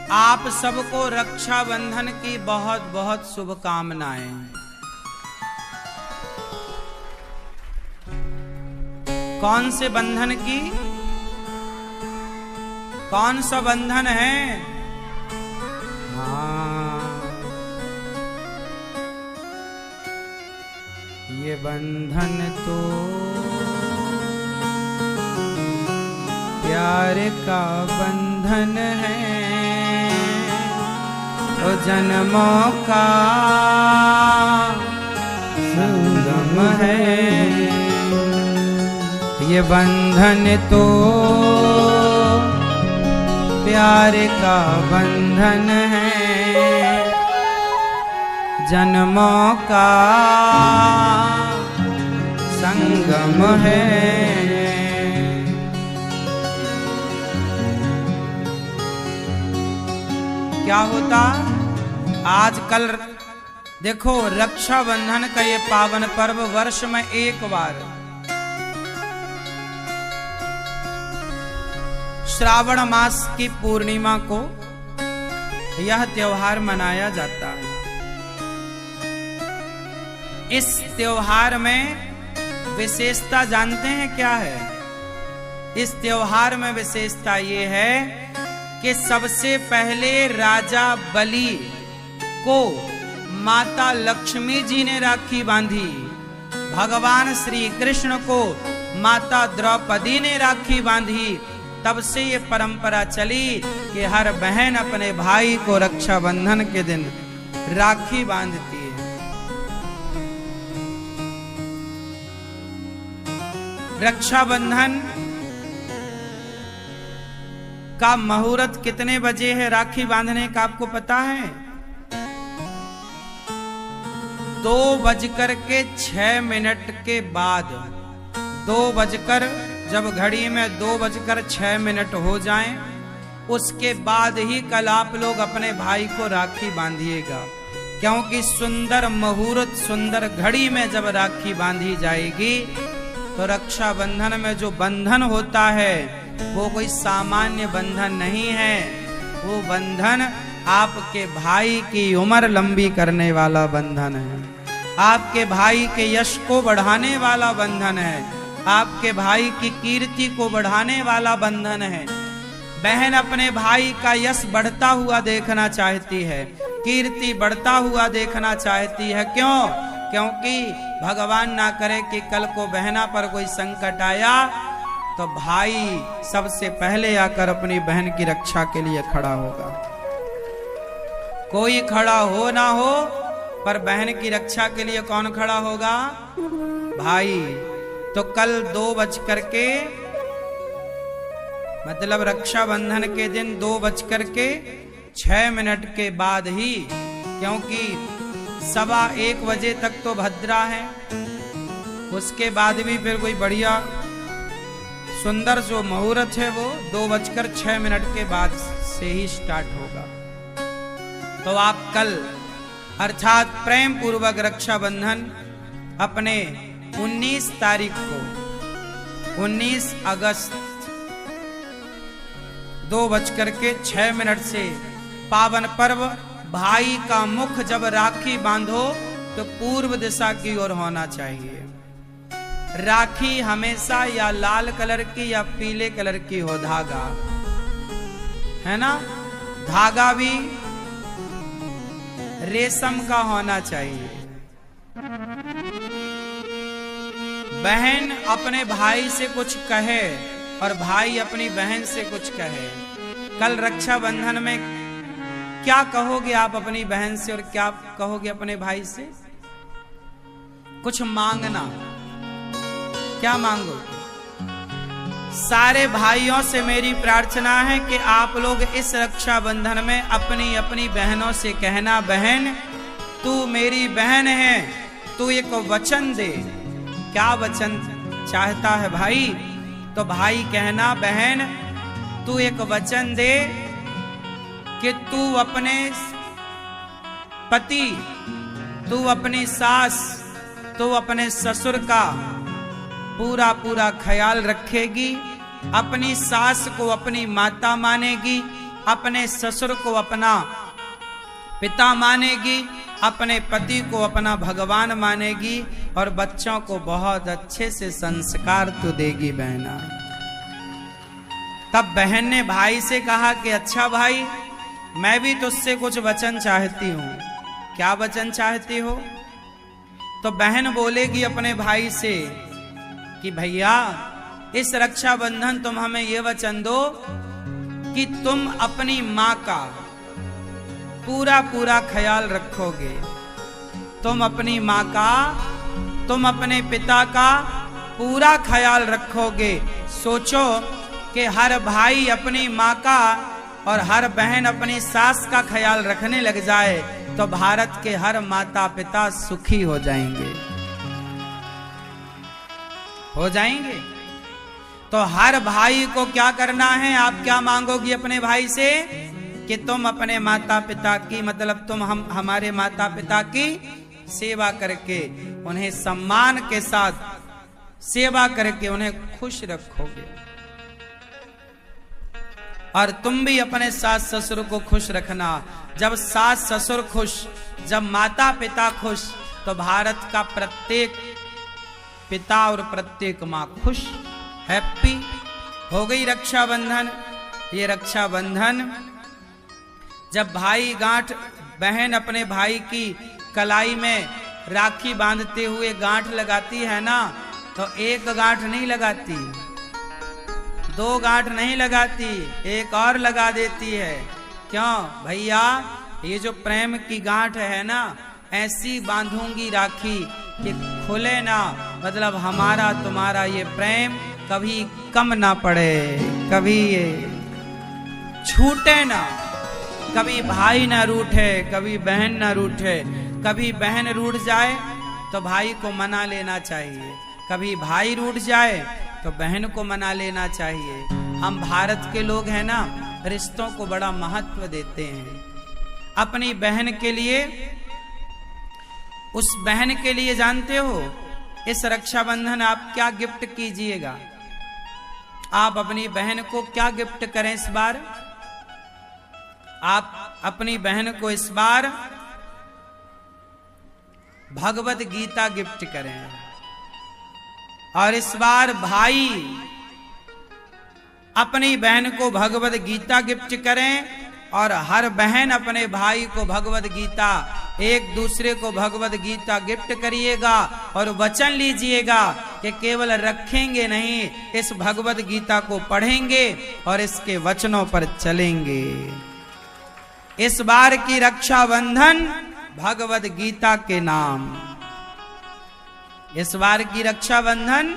आप सबको रक्षाबंधन की बहुत बहुत शुभकामनाएं। कौन से बंधन की? कौन सा बंधन है? हाँ, ये बंधन तो प्यार का बंधन है, तो जन्मों का संगम है। ये बंधन तो प्यार का बंधन है, जन्मों का संगम है। क्या होता आजकल? देखो, रक्षाबंधन का ये पावन पर्व वर्ष में एक बार श्रावण मास की पूर्णिमा को यह त्योहार मनाया जाता है। इस त्योहार में विशेषता जानते हैं क्या है? इस त्योहार में विशेषता ये है कि सबसे पहले राजा बलि को माता लक्ष्मी जी ने राखी बांधी, भगवान श्री कृष्ण को माता द्रौपदी ने राखी बांधी। तब से ये परंपरा चली कि हर बहन अपने भाई को रक्षाबंधन के दिन राखी बांधती है। रक्षाबंधन का मुहूर्त कितने बजे है राखी बांधने का आपको पता है? 2:06 के बाद, 2 जब घड़ी में 2:06 हो जाएं, उसके बाद ही कल आप लोग अपने भाई को राखी बांधिएगा। क्योंकि सुंदर मुहूर्त, सुंदर घड़ी में जब राखी बांधी जाएगी तो रक्षाबंधन में जो बंधन होता है वो कोई सामान्य बंधन नहीं है। वो बंधन आपके भाई की उम्र लंबी करने वाला बंधन है, आपके भाई के यश को बढ़ाने वाला बंधन है, आपके भाई की कीर्ति को बढ़ाने वाला बंधन है। बहन अपने भाई का यश बढ़ता हुआ देखना चाहती है, कीर्ति बढ़ता हुआ देखना चाहती है। क्यों? क्योंकि भगवान ना करे कि कल को बहना पर कोई संकट आया तो भाई सबसे पहले आकर अपनी बहन की रक्षा के लिए खड़ा होगा। कोई खड़ा हो ना हो, पर बहन की रक्षा के लिए कौन खड़ा होगा? भाई। तो कल 2:00 मतलब रक्षाबंधन के दिन 2:06 के बाद ही, क्योंकि 1:15 बजे तक तो भद्रा है, उसके बाद भी फिर कोई बढ़िया सुंदर जो मुहूर्त है वो 2:06 के बाद से ही स्टार्ट होगा। तो आप कल अर्थात प्रेम पूर्वक रक्षाबंधन अपने 19 तारीख को, 19 अगस्त 2:06 से पावन पर्व भाई का मुख जब राखी बांधो तो पूर्व दिशा की ओर होना चाहिए। राखी हमेशा या लाल कलर की या पीले कलर की हो, धागा है ना, धागा भी रेशम का होना चाहिए। बहन अपने भाई से कुछ कहे और भाई अपनी बहन से कुछ कहे। कल रक्षाबंधन में क्या कहोगे आप अपनी बहन से और क्या कहोगे अपने भाई से? कुछ मांगना। क्या मांगोगे? सारे भाइयों से मेरी प्रार्थना है कि आप लोग इस रक्षाबंधन में अपनी अपनी बहनों से कहना, बहन तू मेरी बहन है, तू एक वचन दे। क्या वचन चाहता है भाई? तो भाई कहना, बहन तू एक वचन दे कि तू अपने पति, तू अपनी सास, तू अपने ससुर का पूरा पूरा ख्याल रखेगी, अपनी सास को अपनी माता मानेगी, अपने ससुर को अपना पिता मानेगी, अपने पति को अपना भगवान मानेगी और बच्चों को बहुत अच्छे से संस्कार तो देगी बहना। तब बहन ने भाई से कहा कि अच्छा भाई, मैं भी तुझसे कुछ वचन चाहती हूं। क्या वचन चाहती हो? तो बहन बोलेगी अपने भाई से कि भैया, इस रक्षाबंधन तुम हमें यह वचन दो कि तुम अपनी मां का पूरा पूरा ख्याल रखोगे। तुम अपनी मां का, तुम अपने पिता का पूरा ख्याल रखोगे। सोचो कि हर भाई अपनी मां का और हर बहन अपनी सास का ख्याल रखने लग जाए तो भारत के हर माता पिता सुखी हो जाएंगे। हो जाएंगे। तो हर भाई को क्या करना है? आप क्या मांगोगी अपने भाई से? कि तुम अपने माता पिता की, मतलब तुम हमारे माता पिता की सेवा करके, उन्हें सम्मान के साथ सेवा करके उन्हें खुश रखोगे। और तुम भी अपने सास ससुर को खुश रखना। जब सास ससुर खुश, जब माता पिता खुश, तो भारत का प्रत्येक पिता और प्रत्येक मां खुश, हैप्पी। हो गई रक्षाबंधन। ये रक्षाबंधन जब भाई गांठ, बहन अपने भाई की कलाई में राखी बांधते हुए गांठ लगाती है ना, तो एक गांठ नहीं लगाती, दो गांठ नहीं लगाती, एक और लगा देती है। क्यों भैया? ये जो प्रेम की गांठ है ना, ऐसी बांधूंगी राखी कि खुले ना, मतलब हमारा तुम्हारा ये प्रेम कभी कम ना पड़े, कभी ये छूटे ना, कभी भाई ना रूठे, कभी बहन ना रूठे। कभी बहन रूठ जाए तो भाई को मना लेना चाहिए, कभी भाई रूठ जाए तो बहन को मना लेना चाहिए। हम भारत के लोग हैं ना, रिश्तों को बड़ा महत्व देते हैं। अपनी बहन के लिए, उस बहन के लिए जानते हो, इस रक्षाबंधन आप क्या गिफ्ट कीजिएगा? आप अपनी बहन को क्या गिफ्ट करें इस बार? आप अपनी बहन को इस बार भगवत गीता गिफ्ट करें। और इस बार भाई अपनी बहन को भगवत गीता गिफ्ट करें और हर बहन अपने भाई को भगवत गीता, एक दूसरे को भगवत गीता गिफ्ट करिएगा और वचन लीजिएगा कि केवल रखेंगे नहीं, इस भगवत गीता को पढ़ेंगे और इसके वचनों पर चलेंगे। इस बार की रक्षाबंधन भगवत गीता के नाम। इस बार की रक्षाबंधन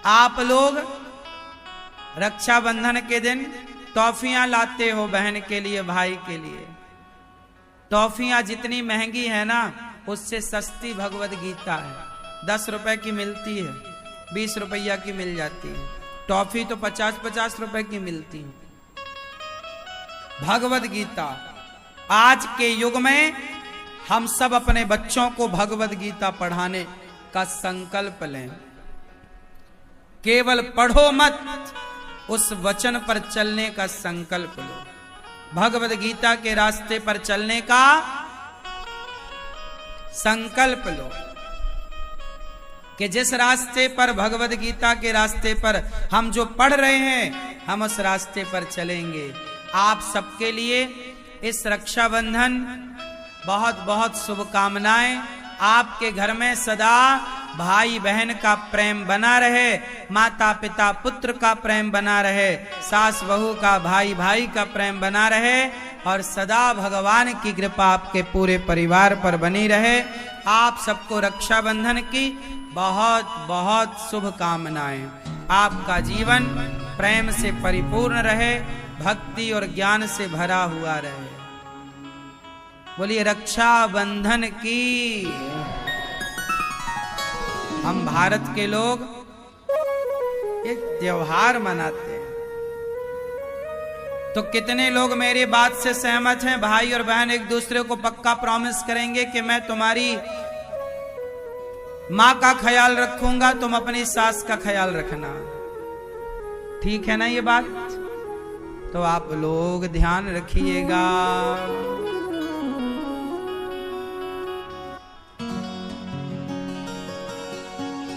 आप लोग रक्षाबंधन के दिन टॉफियां लाते हो बहन के लिए, भाई के लिए। टॉफियां जितनी महंगी है ना, उससे सस्ती भगवत गीता है। 10 रुपए की मिलती है, 20 रुपया की मिल जाती है। टॉफी तो 50-50 रुपए की मिलती है। भगवत गीता, आज के युग में हम सब अपने बच्चों को भगवत गीता पढ़ाने का संकल्प लें। केवल पढ़ो मत, उस वचन पर चलने का संकल्प लो। भगवत गीता के रास्ते पर चलने का संकल्प लो कि जिस रास्ते पर, भगवत गीता के रास्ते पर हम जो पढ़ रहे हैं, हम उस रास्ते पर चलेंगे। आप सबके लिए इस रक्षाबंधन बहुत बहुत शुभकामनाएं। आपके घर में सदा भाई बहन का प्रेम बना रहे, माता पिता पुत्र का प्रेम बना रहे, सास बहू का, भाई भाई का प्रेम बना रहे और सदा भगवान की कृपा आपके पूरे परिवार पर बनी रहे। आप सबको रक्षाबंधन की बहुत बहुत शुभकामनाएं। आपका जीवन प्रेम से परिपूर्ण रहे, भक्ति और ज्ञान से भरा हुआ रहे। बोलिए रक्षाबंधन की। हम भारत के लोग एक त्योहार मनाते हैं, तो कितने लोग मेरी बात से सहमत हैं? भाई और बहन एक दूसरे को पक्का प्रॉमिस करेंगे कि मैं तुम्हारी मां का ख्याल रखूंगा, तुम अपनी सास का ख्याल रखना। ठीक है ना ये बात? तो आप लोग ध्यान रखिएगा।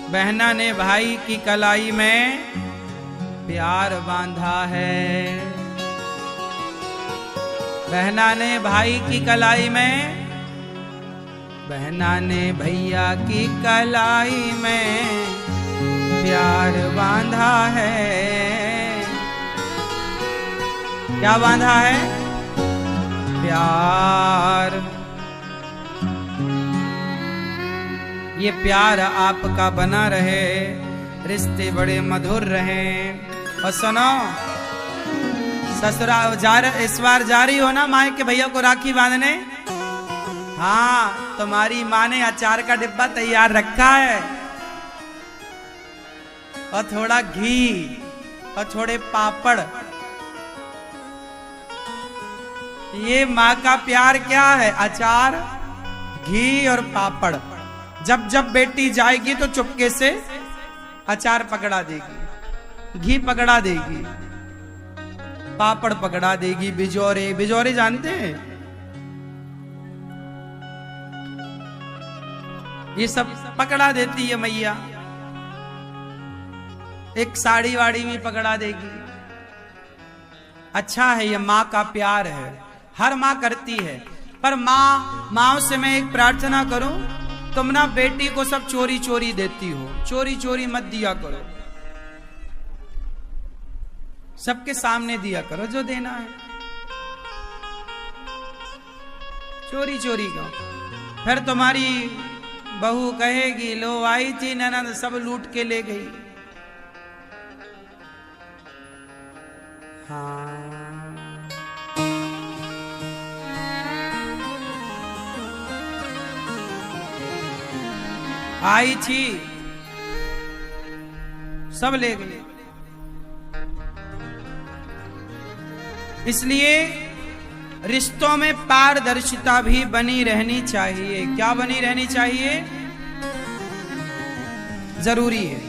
बहना ने भाई की कलाई में प्यार बांधा है। बहना ने भाई की कलाई में, बहना ने भैया की कलाई में प्यार बांधा है। क्या बांधा है? प्यार। ये प्यार आपका बना रहे, रिश्ते बड़े मधुर रहे। और सुनो, ससुराल इस बार जा रही हो ना माँ के भैया को राखी बांधने? हाँ, तुम्हारी माँ ने अचार का डिब्बा तैयार रखा है और थोड़ा घी और थोड़े पापड़। ये माँ का प्यार क्या है? अचार, घी और पापड़। जब जब बेटी जाएगी तो चुपके से अचार पकड़ा देगी, घी पकड़ा देगी, पापड़ पकड़ा देगी, बिजोरे। बिजोरे जानते हैं? ये सब पकड़ा देती है मैया। एक साड़ी वाड़ी भी पकड़ा देगी। अच्छा है, ये माँ का प्यार है। हर माँ करती है, पर माँ से मैं एक प्रार्थना करूं, तुम ना बेटी को सब चोरी चोरी देती हो। चोरी चोरी मत दिया करो, सबके सामने दिया करो जो देना है। चोरी चोरी का फिर तुम्हारी बहू कहेगी, लो आई थी ननद, सब लूट के ले गई। हाँ, आई थी सब ले गई। इसलिए रिश्तों में पारदर्शिता भी बनी रहनी चाहिए। क्या बनी रहनी चाहिए? जरूरी है।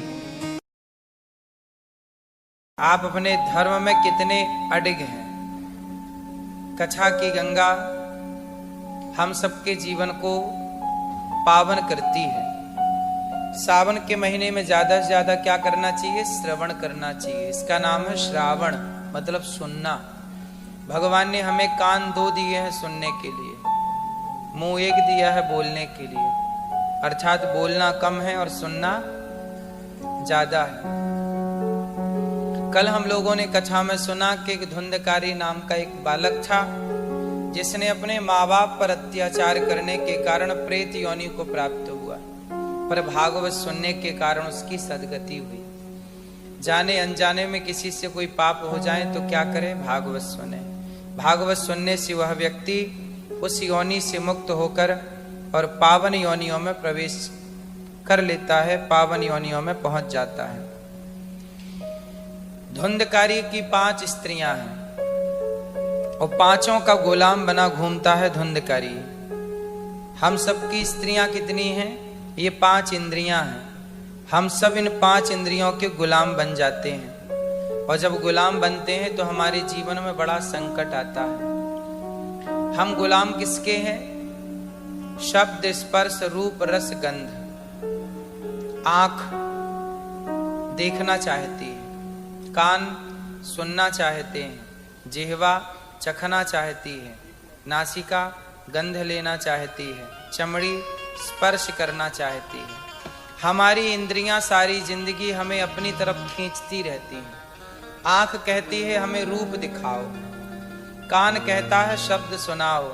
आप अपने धर्म में कितने अडिग हैं। कथा की गंगा हम सबके जीवन को पावन करती है। सावन के महीने में ज्यादा से ज्यादा क्या करना चाहिए? श्रवण करना चाहिए। इसका नाम है श्रावण, मतलब सुनना। भगवान ने हमें कान 2 दिए हैं सुनने के लिए, मुंह 1 दिया है बोलने के लिए। अर्थात बोलना कम है और सुनना ज्यादा है। कल हम लोगों ने कथा में सुना कि एक धुंधकारी नाम का एक बालक था, जिसने अपने माँ बाप पर अत्याचार करने के कारण प्रेत योनि को प्राप्त हुआ, पर भागवत सुनने के कारण उसकी सद्गति हुई। जाने अनजाने में किसी से कोई पाप हो जाए तो क्या करे? भागवत सुने। भागवत सुनने से वह व्यक्ति उस योनि से मुक्त होकर और पावन योनियों में प्रवेश कर लेता है, पावन योनियों में पहुंच जाता है। धुंधकारी की 5 स्त्रियां हैं और 5 का गुलाम बना घूमता है धुंधकारी। हम सबकी स्त्रियां कितनी हैं? ये 5 इंद्रियां हैं। हम सब इन 5 इंद्रियों के गुलाम बन जाते हैं, और जब गुलाम बनते हैं तो हमारे जीवन में बड़ा संकट आता है। हम गुलाम किसके हैं? शब्द, स्पर्श, रूप, रस, गंध। आंख देखना चाहती है, कान सुनना चाहते हैं, जिह्वा चखना चाहती है, नासिका गंध लेना चाहती है, चमड़ी स्पर्श करना चाहती है। हमारी इंद्रियां सारी जिंदगी हमें अपनी तरफ खींचती रहती हैं। आंख कहती है हमें रूप दिखाओ, कान कहता है शब्द सुनाओ,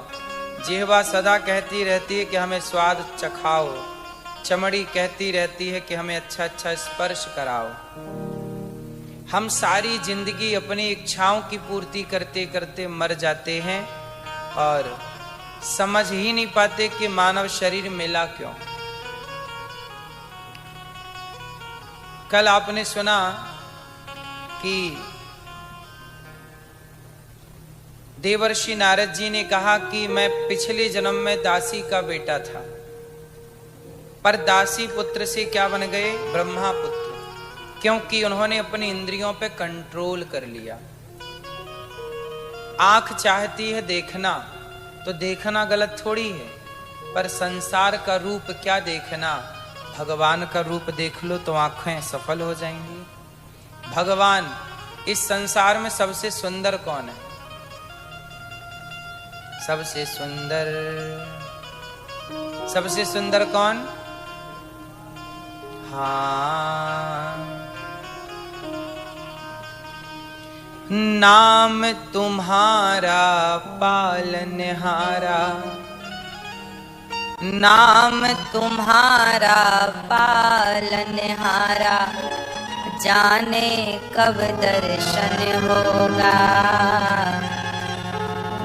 जिह्वा सदा कहती रहती है कि हमें स्वाद चखाओ, चमड़ी कहती रहती है कि हमें अच्छा अच्छा स्पर्श कराओ। हम सारी जिंदगी अपनी इच्छाओं की पूर्ति करते करते मर जाते हैं और समझ ही नहीं पाते कि मानव शरीर मिला क्यों। कल आपने सुना कि देवर्षि नारद जी ने कहा कि मैं पिछले जन्म में दासी का बेटा था, पर दासी पुत्र से क्या बन गए? ब्रह्मा पुत्र, क्योंकि उन्होंने अपनी इंद्रियों पे कंट्रोल कर लिया। आंख चाहती है देखना, तो देखना गलत थोड़ी है, पर संसार का रूप क्या देखना, भगवान का रूप देख लो तो आंखें सफल हो जाएंगी। भगवान, इस संसार में सबसे सुंदर कौन है? सबसे सुंदर कौन? हाँ, नाम तुम्हारा पालनहारा, नाम तुम्हारा पालनहारा, जाने कब दर्शन होगा,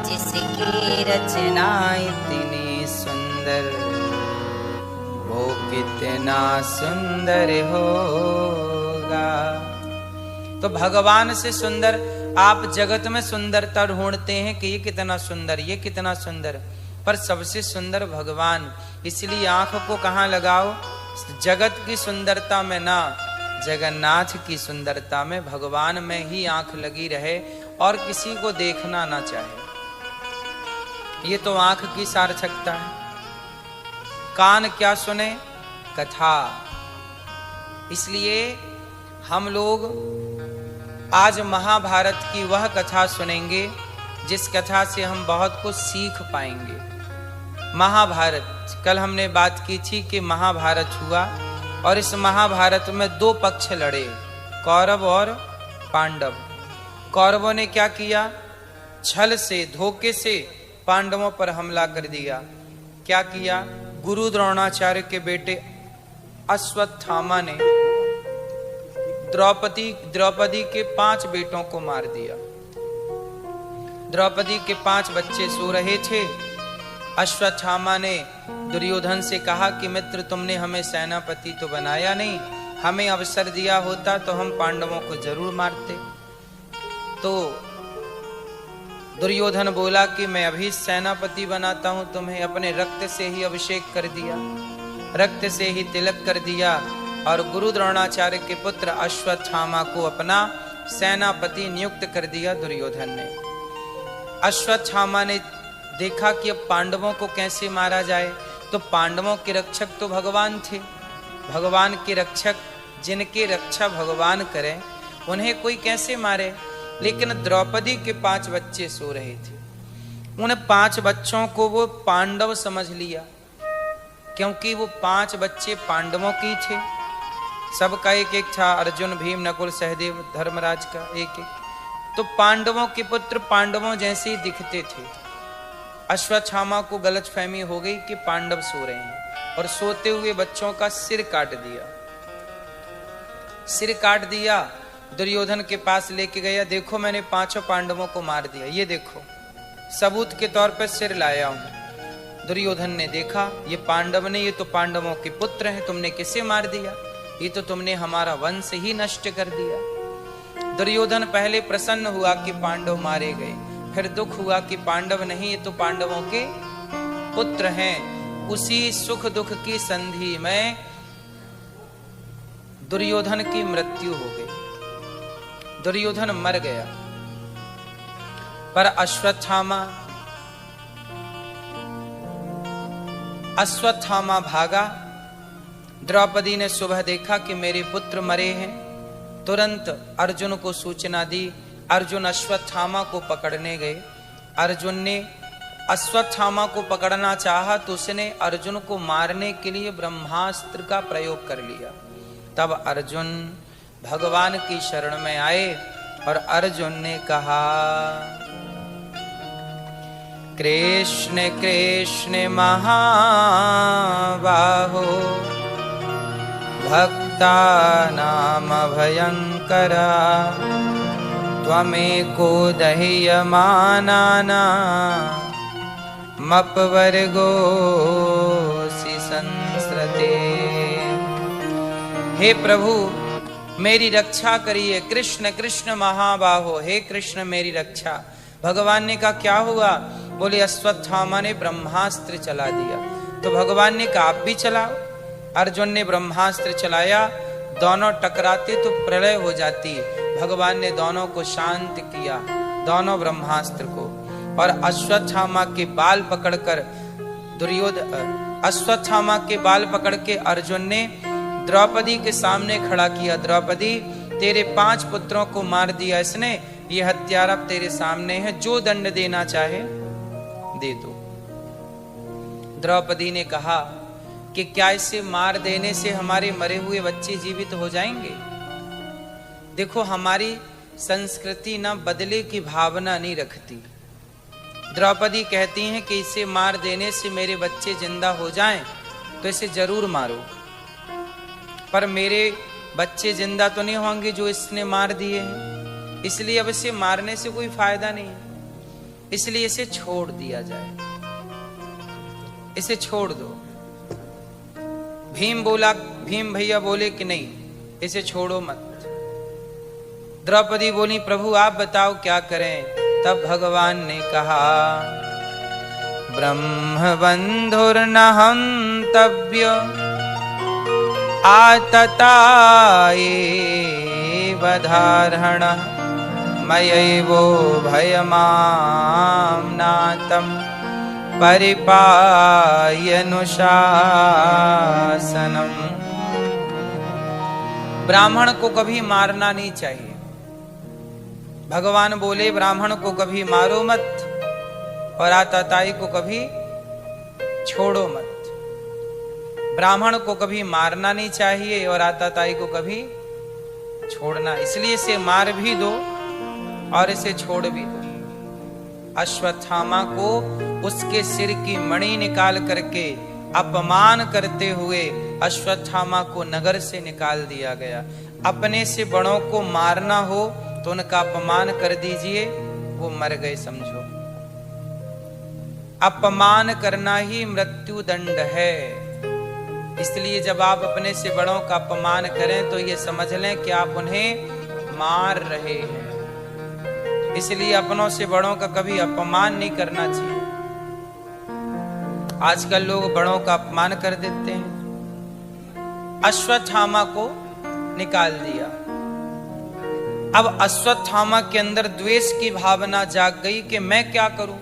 जिसकी रचना इतनी सुंदर, वो कितना सुंदर होगा। तो भगवान से सुंदर, आप जगत में सुंदरता ढूंढते हैं कि ये कितना सुंदर, ये कितना सुंदर, पर सबसे सुंदर भगवान। इसलिए आंख को कहाँ लगाओ? जगत की सुंदरता में ना, जगन्नाथ की सुंदरता में, भगवान में ही आंख लगी रहे और किसी को देखना ना चाहे। ये तो आंख की सार्थकता है। कान क्या सुने? कथा। इसलिए हम लोग आज महाभारत की वह कथा सुनेंगे जिस कथा से हम बहुत कुछ सीख पाएंगे। महाभारत, कल हमने बात की थी कि महाभारत हुआ और इस महाभारत में दो पक्ष लड़े, कौरव और पांडव। कौरवों ने क्या किया? छल से, धोखे से पांडवों पर हमला कर दिया। क्या किया? गुरु द्रोणाचार्य के बेटे अश्वत्थामा ने द्रौपदी के 5 बेटों को मार दिया। द्रौपदी के 5 बच्चे सो रहे थे। अश्वत्थामा ने दुर्योधन से कहा कि मित्र, तुमने हमें सेनापति तो बनाया नहीं, हमें अवसर दिया होता तो हम पांडवों को जरूर मारते। तो दुर्योधन बोला कि मैं अभी सेनापति बनाता हूं तुम्हें। अपने रक्त से ही अभिषेक कर दिया, रक्त से ही तिलक कर दिया और गुरु द्रोणाचार्य के पुत्र अश्वत्थामा को अपना सेनापति नियुक्त कर दिया दुर्योधन ने। अश्वत्थामा ने देखा कि अब पांडवों को कैसे मारा जाए, तो पांडवों के रक्षक तो भगवान थे। भगवान के रक्षक, जिनके रक्षा भगवान करें, उन्हें कोई कैसे मारे। लेकिन द्रौपदी के 5 बच्चे सो रहे थे। उन 5 बच्चों को वो पांडव समझ लिया, क्योंकि वो 5 बच्चे पांडवों की थे। सबका एक एक था, अर्जुन, भीम, नकुल, सहदेव, धर्मराज का एक एक। तो पांडवों के पुत्र पांडवों जैसे ही दिखते थे। अश्वत्थामा को गलतफहमी हो गई कि पांडव सो रहे हैं और सोते हुए बच्चों का सिर काट दिया। सिर काट दिया, दुर्योधन के पास लेके गया, देखो मैंने 5 पांडवों को मार दिया, ये देखो सबूत के तौर पर सिर लाया हूं। दुर्योधन ने देखा ये पांडव ने, ये तो पांडवों के पुत्र हैं, तुमने किसे मार दिया? ये तो तुमने हमारा वंश ही नष्ट कर दिया। दुर्योधन पहले प्रसन्न हुआ कि पांडव मारे गए, फिर दुख हुआ कि पांडव नहीं, ये तो पांडवों के पुत्र हैं। उसी सुख दुख की संधि में दुर्योधन की मृत्यु हो गई, दुर्योधन मर गया। पर अश्वत्थामा भागा। द्रौपदी ने सुबह देखा कि मेरे पुत्र मरे हैं, तुरंत अर्जुन को सूचना दी। अर्जुन अश्वत्थामा को पकड़ने गए। अर्जुन ने अश्वत्थामा को पकड़ना चाहा तो उसने अर्जुन को मारने के लिए ब्रह्मास्त्र का प्रयोग कर लिया। तब अर्जुन भगवान की शरण में आए और अर्जुन ने कहा, कृष्ण कृष्ण महाबाहो भक्ता नाम भयंकरा त्वमेको दह्यमानाना मपवर्गोऽसि संस्रते। हे प्रभु मेरी रक्षा करिए, कृष्ण कृष्ण महाबाहो, हे कृष्ण मेरी रक्षा। भगवान ने कहा क्या हुआ? बोले अश्वत्थामा ने ब्रह्मास्त्र चला दिया। तो भगवान ने कहा आप भी चलाओ। अर्जुन ने ब्रह्मास्त्र चलाया, दोनों टकराते तो प्रलय हो जाती। भगवान ने दोनों को शांत किया। दोनों ब्रह्मास्त्र को। और अश्वत्थामा के बाल पकड़कर अश्वत्थामा के बाल पकड़ के अर्जुन ने द्रौपदी के सामने खड़ा किया। द्रौपदी, तेरे 5 पुत्रों को मार दिया इसने, ये हत्यारा अब तेरे सामने है, जो दंड देना चाहे दे दो। द्रौपदी ने कहा कि क्या इसे मार देने से हमारे मरे हुए बच्चे जीवित हो जाएंगे? देखो, हमारी संस्कृति ना बदले की भावना नहीं रखती। द्रौपदी कहती हैं कि इसे मार देने से मेरे बच्चे जिंदा हो जाएं तो इसे जरूर मारो, पर मेरे बच्चे जिंदा तो नहीं होंगे जो इसने मार दिए हैं, इसलिए अब इसे मारने से कोई फायदा नहीं है, इसलिए इसे छोड़ दिया जाए, इसे छोड़ दो। भीम भैया बोले कि नहीं, इसे छोड़ो मत। द्रौपदी बोली, प्रभु आप बताओ क्या करें? तब भगवान ने कहा, ब्रह्मबंधुर्न हन्तव्य आतताएवधार्हणः मयैवो भयमाम्नातं परिपायनुशासनम्। ब्राह्मण को कभी मारना नहीं चाहिए। भगवान बोले, ब्राह्मण को कभी मारो मत और आतताई को कभी छोड़ो मत। ब्राह्मण को कभी मारना नहीं चाहिए और आतताई को कभी छोड़ना, इसलिए इसे मार भी दो और इसे छोड़ भी दो। अश्वत्थामा को उसके सिर की मणि निकाल करके अपमान करते हुए अश्वत्थामा को नगर से निकाल दिया गया। अपने से बड़ों को मारना हो तो उनका अपमान कर दीजिए, वो मर गए समझो। अपमान करना ही मृत्यु दंड है। इसलिए जब आप अपने से बड़ों का अपमान करें तो ये समझ लें कि आप उन्हें मार रहे हैं। इसलिए अपनों से बड़ों का कभी अपमान नहीं करना चाहिए। आजकल लोग बड़ों का अपमान कर देते हैं। अश्वत्थामा को निकाल दिया। अब अश्वत्थामा के अंदर द्वेष की भावना जाग गई कि मैं क्या करूं,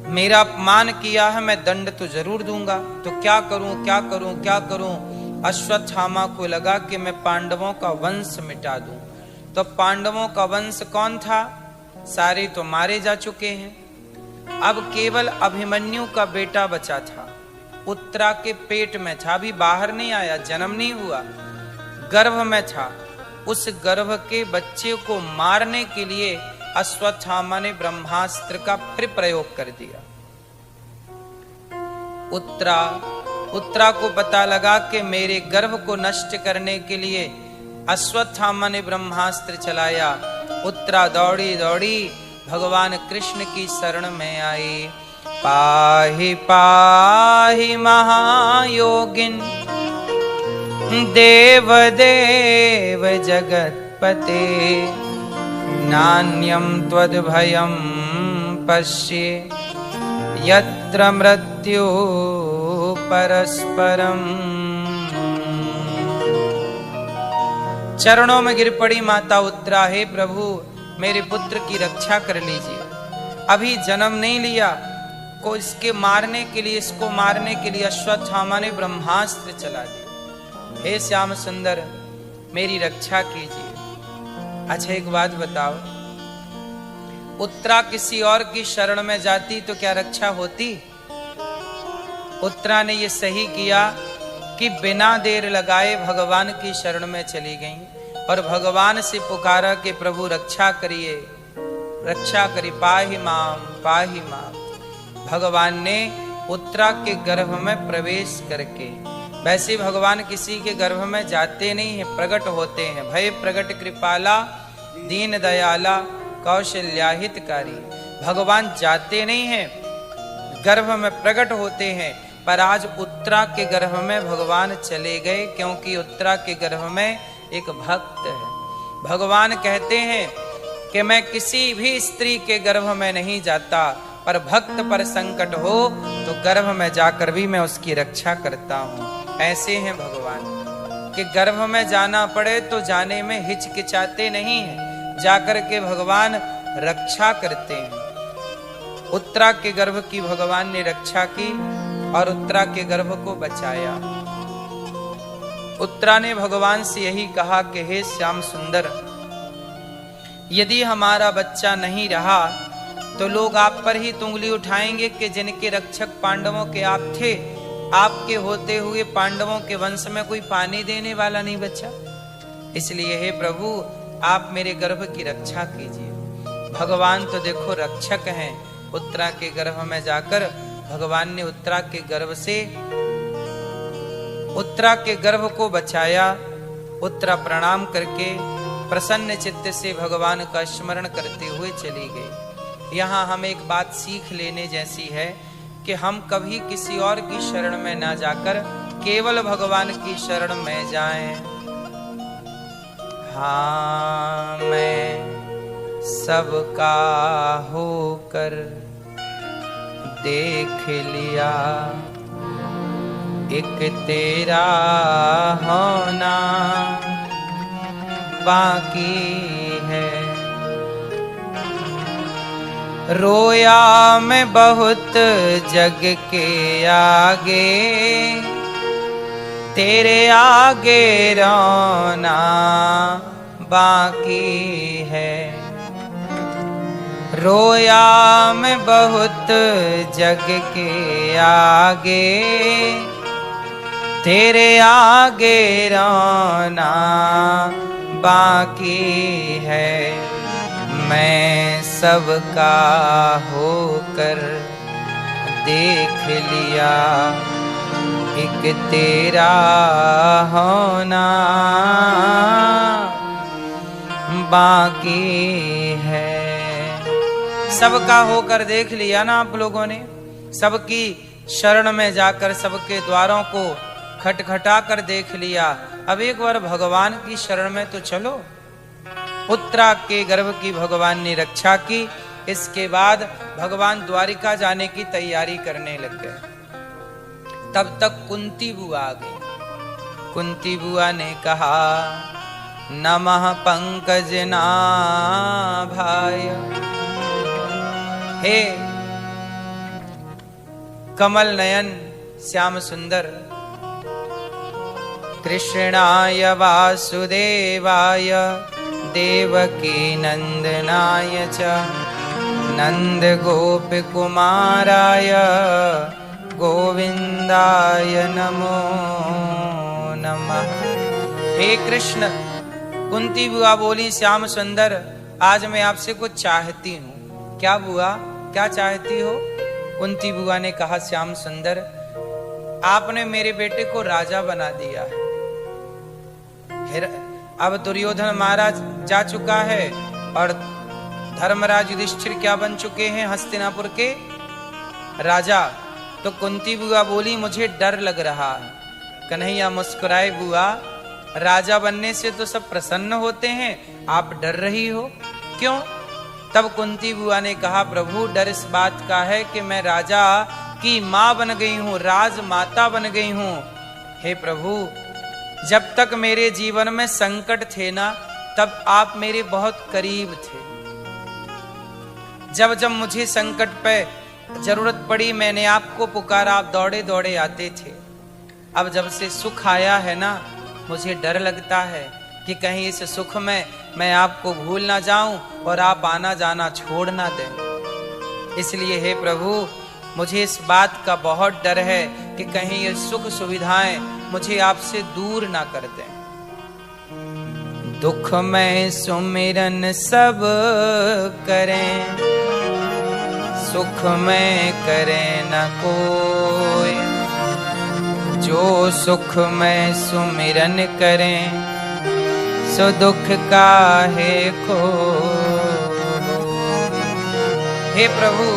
मेरा अपमान किया है, मैं दंड तो जरूर दूंगा, तो क्या करूं क्या करूं क्या करूं। अश्वत्थामा को लगा कि मैं पांडवों का वंश मिटा दूं। तो पांडवों का वंश कौन था? सारे तो मारे जा चुके हैं। अब केवल अभिमन्यु का बेटा बचा था, उत्तरा के पेट में था, अभी बाहर नहीं आया, जन्म नहीं हुआ, गर्भ में था। उस गर्भ के बच्चे को मारने के लिए अश्वत्थामा ने ब्रह्मास्त्र का फिर प्रयोग कर दिया। उत्तरा को पता लगा कि मेरे गर्भ को नष्ट करने के लिए अश्वत्थामा ने ब्रह्मास्त्र चलाया। उत्तरा दौड़ी दौड़ी भगवान कृष्ण की शरण में आई। पाहि पाहि महायोगिन देव देव जगत्पते नान्यं त्वद्भयं पश्ये यत्र मृत्यु परस्परम। चरणों में गिर पड़ी माता उत्तरा, हे प्रभु मेरे पुत्र की रक्षा कर लीजिए, अभी जन्म नहीं लिया, को इसको मारने के लिए अश्वत्थामा ने ब्रह्मास्त्र चला दिया। हे श्याम सुंदर मेरी रक्षा कीजिए। अच्छा एक बात बताओ, उत्तरा किसी और की शरण में जाती तो क्या रक्षा होती? उत्तरा ने ये सही किया कि बिना देर लगाए भगवान की शरण में चली गई और भगवान से पुकारा कि प्रभु रक्षा करिए, रक्षा करिए, पाहि माम पाहि माम। भगवान ने उत्तरा के गर्भ में प्रवेश करके, वैसे भगवान किसी के गर्भ में जाते नहीं हैं, प्रकट होते हैं। भय प्रकट कृपाला दीन दयाला कौशल्याहितकारी। भगवान जाते नहीं हैं, गर्भ में प्रकट होते हैं। पर आज उत्तरा के गर्भ में भगवान चले गए, क्योंकि उत्तरा के गर्भ में एक भक्त है। भगवान कहते हैं कि मैं किसी भी स्त्री के गर्भ में नहीं जाता, पर भक्त पर संकट हो तो गर्भ में जाकर भी मैं उसकी रक्षा करता हूं। ऐसे हैं भगवान कि गर्भ में जाना पड़े तो जाने में हिचकिचाते नहीं हैं। जाकर के भगवान रक्षा करते हैं। उत्तरा के गर्भ की भगवान ने रक्षा की और उत्तरा के गर्भ को बचाया। उत्तरा ने भगवान से यही कहा कि हे श्याम सुंदर, यदि हमारा बच्चा नहीं रहा तो लोग आप पर ही उंगली उठाएंगे कि जिनके रक्षक पांडवों के आप थे, आपके होते हुए पांडवों के वंश में कोई पानी देने वाला नहीं बचा। इसलिए हे प्रभु, आप मेरे गर्भ की रक्षा कीजिए। भगवान तो देखो रक्षक हैं। उत्तरा के गर्भ में जाकर भगवान ने उत्तरा के गर्भ से उत्तरा के गर्भ को बचाया। उत्तरा प्रणाम करके प्रसन्न चित्त से भगवान का स्मरण करते हुए चली गई। यहाँ हम एक बात सीख लेने जैसी है कि हम कभी किसी और की शरण में ना जाकर केवल भगवान की शरण में जाएं। हाँ, मैं सबका होकर देख लिया, एक तेरा होना बाकी है। रोया मैं बहुत जग के आगे, तेरे आगे रोना बाकी है। रोया मैं बहुत जग के आगे, तेरे आगे रोना बाकी है। मैं सबका होकर देख लिया, एक तेरा होना बाकी है। सबका होकर देख लिया ना आप लोगों ने, सबकी शरण में जाकर सबके द्वारों को खटखटा कर देख लिया। अब एक बार भगवान की शरण में तो चलो। उत्तरा के गर्भ की भगवान ने रक्षा की। इसके बाद भगवान द्वारिका जाने की तैयारी करने लग गए। तब तक कुंती बुआ आ गई। कुंती बुआ ने कहा, नमः पंकज नाभाय, हे कमल नयन श्याम सुंदर, कृष्णाय वासुदेवाय देवकी नंदनाय च नंद गोप कुमाराय गोविंदाय नमो नमः। हे कृष्ण, कुंती बुआ बोली, श्याम सुंदर आज मैं आपसे कुछ चाहती हूँ। क्या बुआ, क्या चाहती हो? कुंती बुआ ने कहा, श्याम सुंदर आपने मेरे बेटे को राजा बना दिया है। अब दुर्योधन महाराज जा चुका है और धर्मराज युधिष्ठिर क्या बन चुके हैं? हस्तिनापुर के राजा। तो कुंती बुआ बोली, मुझे डर लग रहा है। कन्हैया मुस्कुराए, बुआ राजा बनने से तो सब प्रसन्न होते हैं, आप डर रही हो क्यों? तब कुंती बुआ ने कहा, प्रभु डर इस बात का है कि मैं राजा की माँ बन गई हूँ, राजमाता बन गई हूँ। हे प्रभु, जब तक मेरे जीवन में संकट थे ना, तब आप मेरे बहुत करीब थे। जब जब मुझे संकट पे जरूरत पड़ी, मैंने आपको पुकारा, आप दौड़े दौड़े आते थे। अब जब से सुख आया है ना, मुझे डर लगता है कि कहीं इस सुख में मैं आपको भूल ना जाऊं और आप आना जाना छोड़ ना दें। इसलिए हे प्रभु, मुझे इस बात का बहुत डर है कि कहीं ये सुख सुविधाएं मुझे आपसे दूर ना कर दें। दुख में सुमिरन सब करें, सुख में करे न कोई। जो सुख में सुमिरन करें, सो दुख काहे को। हे प्रभु,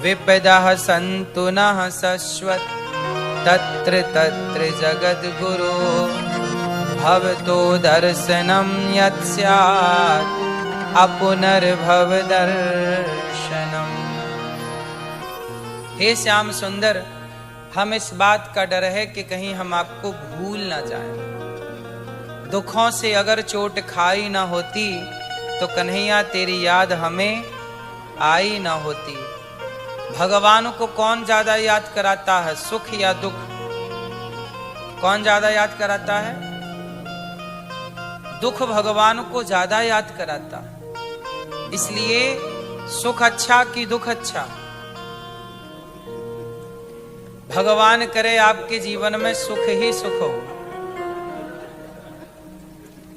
विपदा सन्तु नः शश्वत्, तत्र तत्र जगद्गुरो। भवतो दर्शनं यत् स्यात्, अपुनर्भव दर्शनम्। हे श्याम सुंदर, हम इस बात का डर है कि कहीं हम आपको भूल ना जाएं। दुखों से अगर चोट खाई ना होती तो कन्हैया तेरी याद हमें आई ना होती। भगवान को कौन ज्यादा याद कराता है, सुख या दुख? कौन ज्यादा याद कराता है? दुख भगवान को ज्यादा याद कराता है। इसलिए सुख अच्छा कि दुख अच्छा? भगवान करे आपके जीवन में सुख ही सुख हो,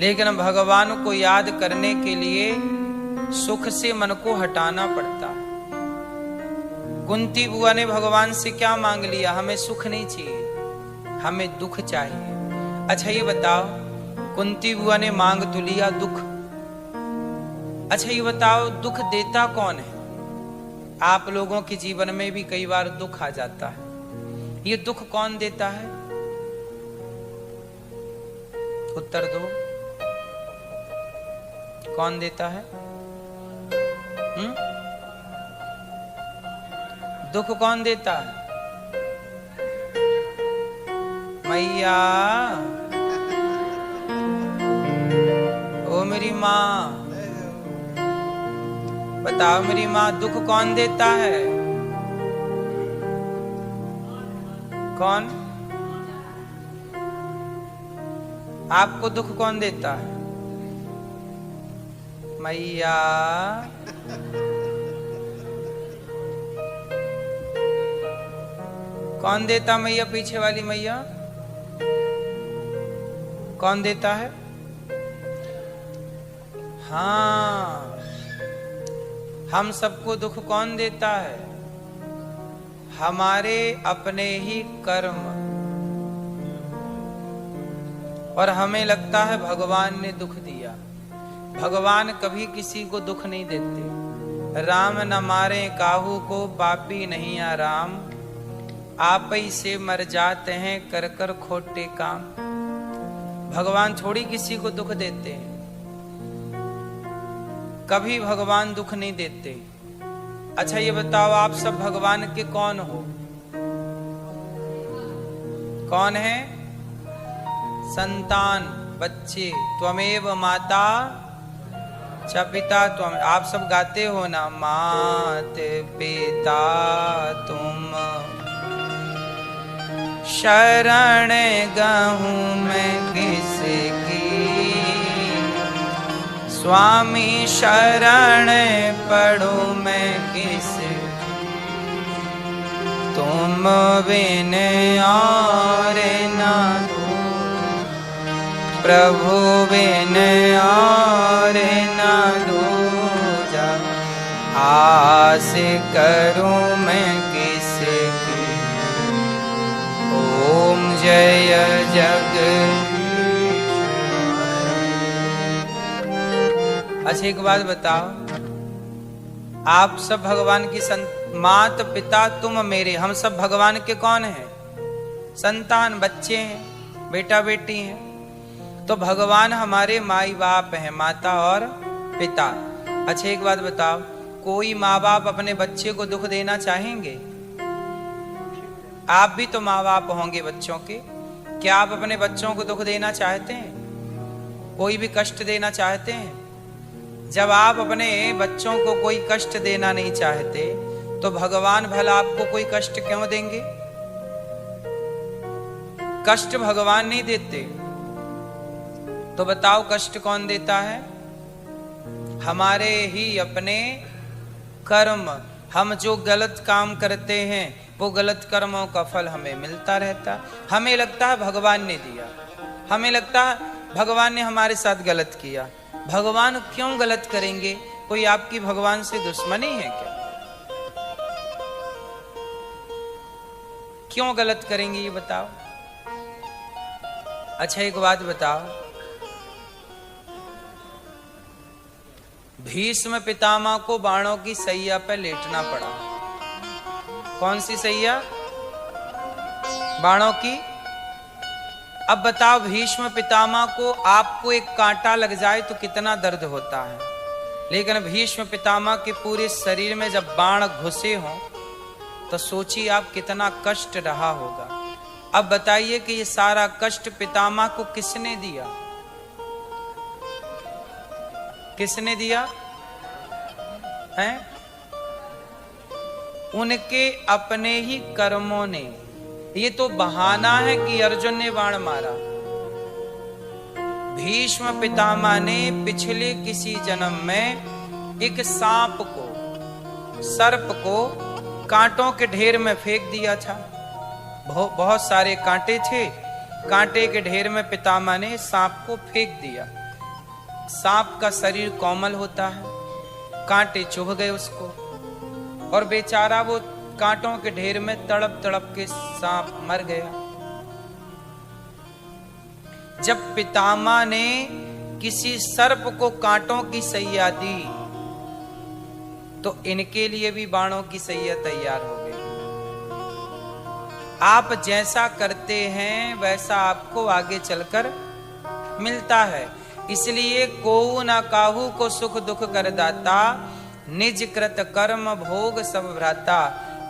लेकिन भगवान को याद करने के लिए सुख से मन को हटाना पड़ता है। कुंती बुआ ने भगवान से क्या मांग लिया? हमें सुख नहीं चाहिए, हमें दुख चाहिए। अच्छा ये बताओ, कुंती बुआ ने मांग तो लिया दुख। अच्छा ये बताओ, दुख देता कौन है? आप लोगों के जीवन में भी कई बार दुख आ जाता है, ये दुख कौन देता है? उत्तर दो, कौन देता है? दुख कौन देता है? मैया, ओ मेरी माँ, बताओ मेरी माँ, दुख कौन देता है? कौन? आपको दुख कौन देता है? मैया, कौन देता? मैया, पीछे वाली मैया, कौन देता है? हाँ, हम सबको दुख कौन देता है? हमारे अपने ही कर्म। और हमें लगता है भगवान ने दुख दिया। भगवान कभी किसी को दुख नहीं देते। राम न मारे काहू को, पापी नहीं आराम, आप ही से मर जाते हैं कर कर खोटे काम। भगवान थोड़ी किसी को दुख देते हैं, कभी भगवान दुख नहीं देते। अच्छा ये बताओ, आप सब भगवान के कौन हो? कौन है? संतान, बच्चे। त्वमेव माता च पिता त्वम। आप सब गाते हो ना, मात पिता तुम शरण गहूं मैं किसकी, स्वामी शरण पढ़ूं मैं किस, तुम बिन और ना दो, प्रभु बिन और ना दो जा, आस करूं मैं किसकी, ओम जय जगदीश। अच्छा एक बात बताओ, आप सब भगवान की मात पिता तुम मेरे, हम सब भगवान के कौन हैं? संतान, बच्चे हैं, बेटा बेटी हैं। तो भगवान हमारे माई बाप हैं, माता और पिता। अच्छा एक बात बताओ, कोई माँ बाप अपने बच्चे को दुख देना चाहेंगे? आप भी तो माँ बाप होंगे बच्चों के, क्या आप अपने बच्चों को दुख देना चाहते हैं? कोई भी कष्ट देना चाहते हैं? जब आप अपने बच्चों को कोई कष्ट देना नहीं चाहते, तो भगवान भला आपको कोई कष्ट क्यों देंगे? कष्ट भगवान नहीं देते। तो बताओ कष्ट कौन देता है? हमारे ही अपने कर्म। हम जो गलत काम करते हैं, वो गलत कर्मों का फल हमें मिलता रहता। हमें लगता है भगवान ने दिया, हमें लगता है भगवान ने हमारे साथ गलत किया। भगवान क्यों गलत करेंगे? कोई आपकी भगवान से दुश्मनी है क्या? क्यों गलत करेंगे ये बताओ। अच्छा एक बात बताओ, भीष्म पितामह को बाणों की सैया पर लेटना पड़ा। कौन सी सैया? बाणों की। अब बताओ, भीष्म पितामह को आपको एक कांटा लग जाए तो कितना दर्द होता है, लेकिन भीष्म पितामह के पूरे शरीर में जब बाण घुसे हों तो सोचिए आप कितना कष्ट रहा होगा। अब बताइए कि ये सारा कष्ट पितामह को किसने दिया? किसने दिया है? उनके अपने ही कर्मों ने। ये तो बहाना है कि अर्जुन ने बाण मारा। भीष्म पितामह ने पिछले किसी जन्म में एक सांप को, सर्प को कांटों के ढेर में फेंक दिया था। बहुत सारे कांटे थे, कांटे के ढेर में पितामह ने सांप को फेंक दिया। सांप का शरीर कोमल होता है, कांटे चुभ गए उसको, और बेचारा वो कांटों के ढेर में तड़प तड़प के सांप मर गया। जब पितामह ने किसी सर्प को कांटों की सैया दी तो इनके लिए भी बाणों की सैया तैयार हो गई। आप जैसा करते हैं वैसा आपको आगे चलकर मिलता है। इसलिए कोऊ ना काहू को सुख दुख कर दाता, निज कृत कर्म भोग सब भ्राता।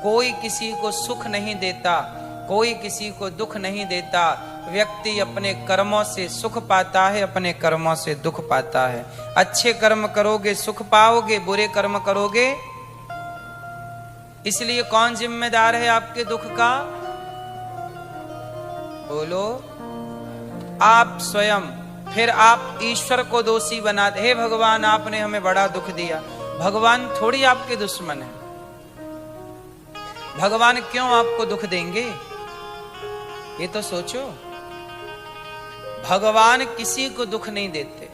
कोई किसी को सुख नहीं देता, कोई किसी को दुख नहीं देता। व्यक्ति अपने कर्मों से सुख पाता है, अपने कर्मों से दुख पाता है। अच्छे कर्म करोगे सुख पाओगे, बुरे कर्म करोगे। इसलिए कौन जिम्मेदार है आपके दुख का? बोलो, आप स्वयं। फिर आप ईश्वर को दोषी बना दे, हे भगवान आपने हमें बड़ा दुख दिया। भगवान थोड़ी आपके दुश्मन है। भगवान क्यों आपको दुख देंगे? ये तो सोचो। भगवान किसी को दुख नहीं देते।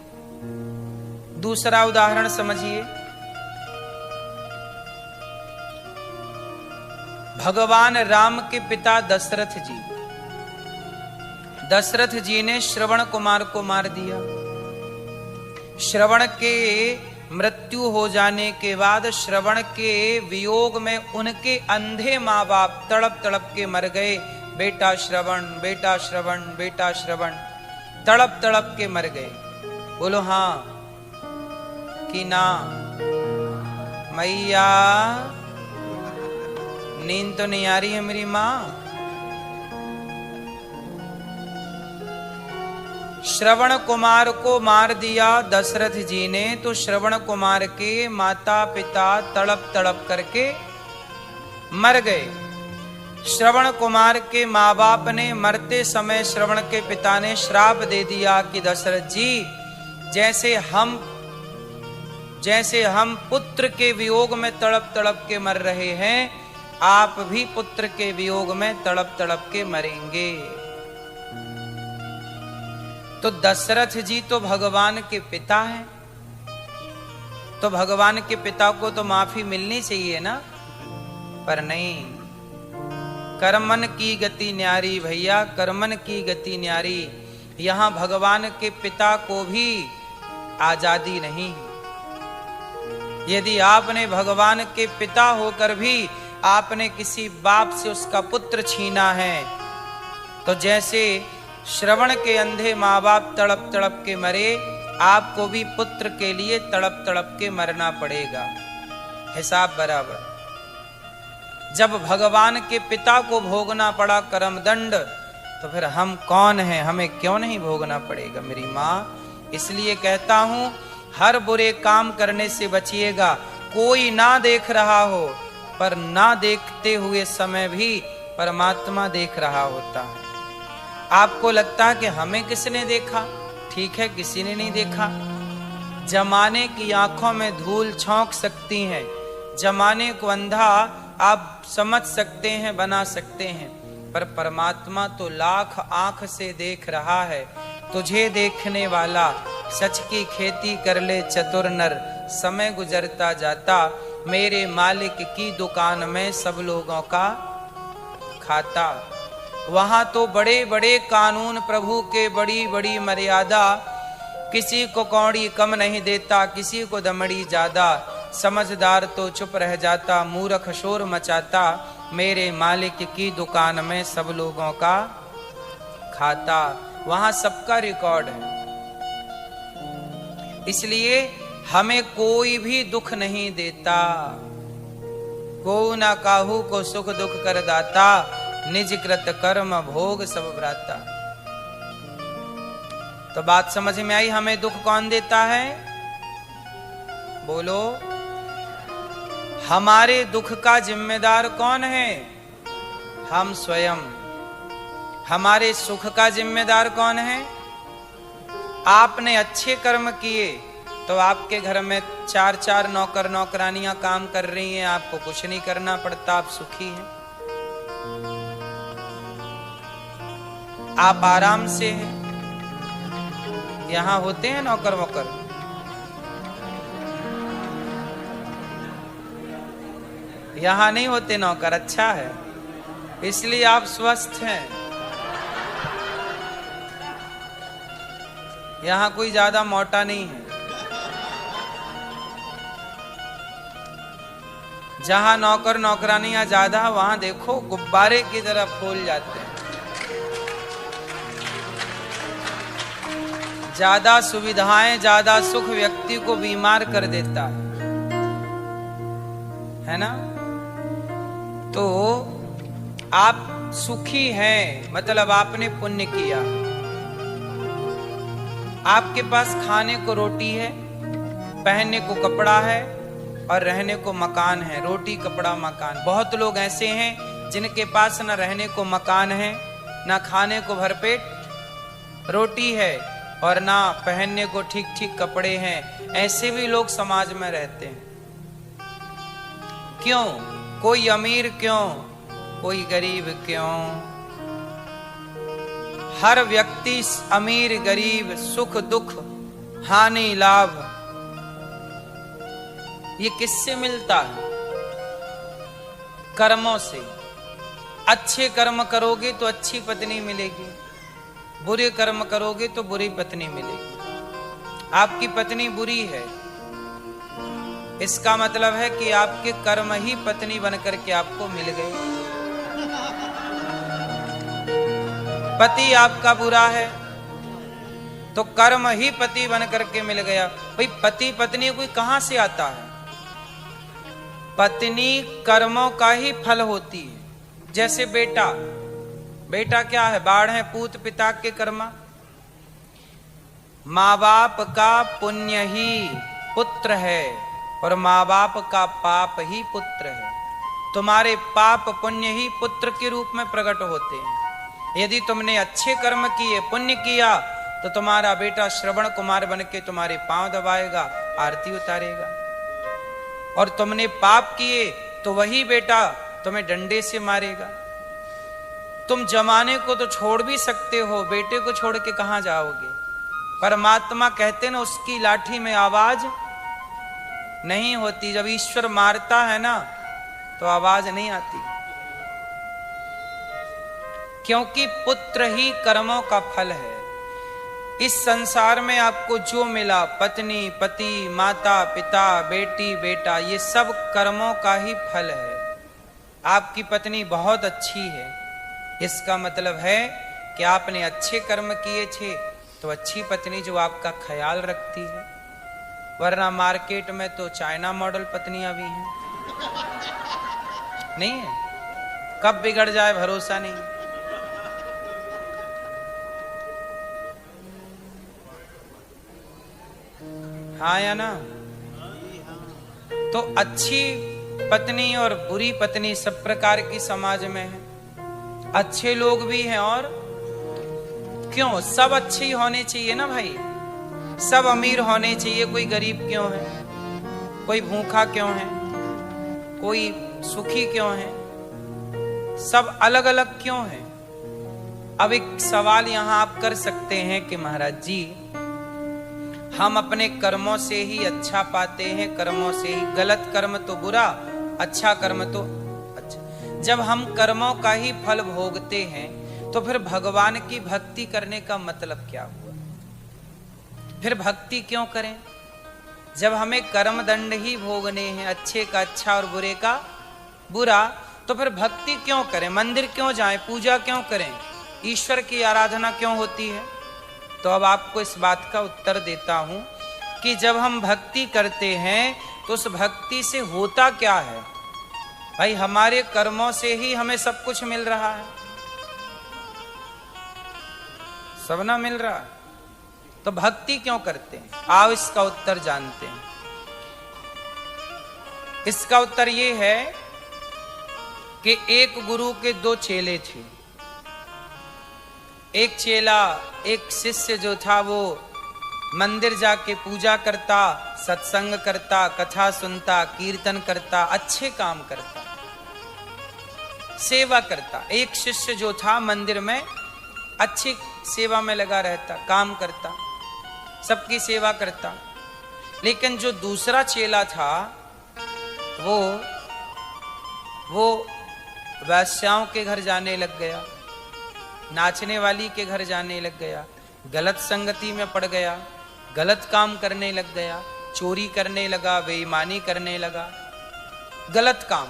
दूसरा उदाहरण समझिए। भगवान राम के पिता दशरथ जी, दशरथ जी ने श्रवण कुमार को मार दिया। श्रवण के मृत्यु हो जाने के बाद श्रवण के वियोग में उनके अंधे माँ बाप तड़प तड़प के मर गए। बेटा श्रवण, बेटा श्रवण, बेटा श्रवण, तड़प तड़प के मर गए। बोलो हाँ कि ना? मैया नींद तो नहीं आ रही है मेरी माँ? श्रवण कुमार को मार दिया दशरथ जी ने, तो श्रवण कुमार के माता पिता तड़प तड़प करके मर गए। श्रवण कुमार के माँ बाप ने मरते समय श्रवण के पिता ने श्राप दे दिया कि दशरथ जी, जैसे हम पुत्र के वियोग में तड़प तड़प के मर रहे हैं, आप भी पुत्र के वियोग में तड़प तड़प के मरेंगे। तो दशरथ जी तो भगवान के पिता हैं, तो भगवान के पिता को तो माफी मिलनी चाहिए ना। पर नहीं, कर्मन की गति न्यारी भैया, कर्मन की गति न्यारी। यहां भगवान के पिता को भी आजादी नहीं। यदि आपने भगवान के पिता होकर भी आपने किसी बाप से उसका पुत्र छीना है, तो जैसे श्रवण के अंधे माँ बाप तड़प तड़प के मरे, आपको भी पुत्र के लिए तड़प तड़प के मरना पड़ेगा। हिसाब बराबर। जब भगवान के पिता को भोगना पड़ा कर्म दंड, तो फिर हम कौन हैं? हमें क्यों नहीं भोगना पड़ेगा मेरी माँ? इसलिए कहता हूं, हर बुरे काम करने से बचिएगा। कोई ना देख रहा हो, पर ना देखते हुए समय भी परमात्मा देख रहा होता है। आपको लगता है कि हमें किसने देखा? ठीक है, किसी ने नहीं देखा। जमाने की आंखों में धूल झोंक सकती हैं, जमाने को अंधा आप समझ सकते हैं, बना सकते हैं, पर परमात्मा तो लाख आंख से देख रहा है। तुझे देखने वाला सच की खेती कर ले चतुर नर, समय गुजरता जाता मेरे मालिक की दुकान में सब लोगों का खाता। वहां तो बड़े बड़े कानून प्रभु के, बड़ी बड़ी मर्यादा, किसी को कौड़ी कम नहीं देता, किसी को दमड़ी ज्यादा। समझदार तो चुप रह जाता, मूर्ख शोर मचाता, मेरे मालिक की दुकान में सब लोगों का खाता। वहां सबका रिकॉर्ड है। इसलिए हमें कोई भी दुख नहीं देता। को ना काहू को सुख दुख कर दाता, निज कृत कर्म भोग सब भ्राता। तो बात समझ में आई? हमें दुख कौन देता है? बोलो, हमारे दुख का जिम्मेदार कौन है? हम स्वयं। हमारे सुख का जिम्मेदार कौन है? आपने अच्छे कर्म किए तो आपके घर में 4-4 नौकर नौकरानियां काम कर रही हैं, आपको कुछ नहीं करना पड़ता, आप सुखी हैं, आप आराम से हैं। यहां होते हैं नौकर वोकर? यहां नहीं होते नौकर, अच्छा है, इसलिए आप स्वस्थ हैं। यहां कोई ज्यादा मोटा नहीं है। जहां नौकर नौकरानियां ज्यादा, वहां देखो गुब्बारे की तरह फूल जाते हैं। ज्यादा सुविधाएं, ज्यादा सुख व्यक्ति को बीमार कर देता है ना? तो आप सुखी हैं, मतलब आपने पुण्य किया। आपके पास खाने को रोटी है, पहनने को कपड़ा है और रहने को मकान है। रोटी, कपड़ा, मकान। बहुत लोग ऐसे हैं जिनके पास न रहने को मकान है, ना खाने को भरपेट रोटी है और ना पहनने को ठीक ठीक कपड़े हैं। ऐसे भी लोग समाज में रहते हैं। क्यों? कोई अमीर क्यों, कोई गरीब क्यों? हर व्यक्ति अमीर गरीब, सुख दुख, हानि लाभ, ये किससे मिलता है? कर्मों से। अच्छे कर्म करोगे तो अच्छी पत्नी मिलेगी, बुरे कर्म करोगे तो बुरी पत्नी मिलेगी। आपकी पत्नी बुरी है, इसका मतलब है कि आपके कर्म ही पत्नी बनकर के आपको मिल गए। पति आपका बुरा है तो कर्म ही पति बनकर के मिल गया। भाई पति पत्नी कोई कहां से आता है? पत्नी कर्मों का ही फल होती है। जैसे बेटा, बेटा क्या है? बाढ़ है पूत पिता के कर्मा। माँ बाप का पुण्य ही पुत्र है और माँ बाप का पाप ही पुत्र है। तुम्हारे पाप पुण्य ही पुत्र के रूप में प्रकट होते हैं। यदि तुमने अच्छे कर्म किए, पुण्य किया, तो तुम्हारा बेटा श्रवण कुमार बन के तुम्हारे पांव दबाएगा, आरती उतारेगा। और तुमने पाप किए तो वही बेटा तुम्हें डंडे से मारेगा। तुम जमाने को तो छोड़ भी सकते हो, बेटे को छोड़ के कहां जाओगे? परमात्मा कहते ना, उसकी लाठी में आवाज नहीं होती। जब ईश्वर मारता है ना तो आवाज नहीं आती, क्योंकि पुत्र ही कर्मों का फल है। इस संसार में आपको जो मिला, पत्नी पति, माता पिता, बेटी बेटा, ये सब कर्मों का ही फल है। आपकी पत्नी बहुत अच्छी है, इसका मतलब है कि आपने अच्छे कर्म किए थे तो अच्छी पत्नी जो आपका ख्याल रखती है। वरना मार्केट में तो चाइना मॉडल पत्नियां भी हैं, नहीं है? कब बिगड़ जाए भरोसा नहीं। हाँ या ना? तो अच्छी पत्नी और बुरी पत्नी सब प्रकार की समाज में है। अच्छे लोग भी हैं और क्यों? सब अच्छे ही होने चाहिए ना भाई। सब अमीर होने चाहिए, कोई गरीब क्यों है? कोई भूखा क्यों है? कोई सुखी क्यों है? सब अलग अलग क्यों है? अब एक सवाल यहां आप कर सकते हैं कि महाराज जी, हम अपने कर्मों से ही अच्छा पाते हैं, कर्मों से ही। गलत कर्म तो बुरा, अच्छा कर्म तो अच्छा। जब हम कर्मों का ही फल भोगते हैं तो फिर भगवान की भक्ति करने का मतलब क्या हुआ? फिर भक्ति क्यों करें जब हमें कर्म दंड ही भोगने हैं, अच्छे का अच्छा और बुरे का बुरा? तो फिर भक्ति क्यों करें? मंदिर क्यों जाएं? पूजा क्यों करें? ईश्वर की आराधना क्यों होती है? तो अब आपको इस बात का उत्तर देता हूं कि जब हम भक्ति करते हैं तो उस भक्ति से होता क्या है? भाई हमारे कर्मों से ही हमें सब कुछ मिल रहा है, सब ना मिल रहा है, तो भक्ति क्यों करते हैं? आओ इसका उत्तर जानते हैं। इसका उत्तर ये है कि एक गुरु के दो चेले थे। एक चेला, एक शिष्य जो था वो मंदिर जाके पूजा करता, सत्संग करता, कथा सुनता, कीर्तन करता, अच्छे काम करता, सेवा करता। एक शिष्य जो था मंदिर में अच्छी सेवा में लगा रहता, काम करता, सबकी सेवा करता। लेकिन जो दूसरा चेला था वो वैश्याओं के घर जाने लग गया, नाचने वाली के घर जाने लग गया, गलत संगति में पड़ गया, गलत काम करने लग गया, चोरी करने लगा, बेईमानी करने लगा, गलत काम।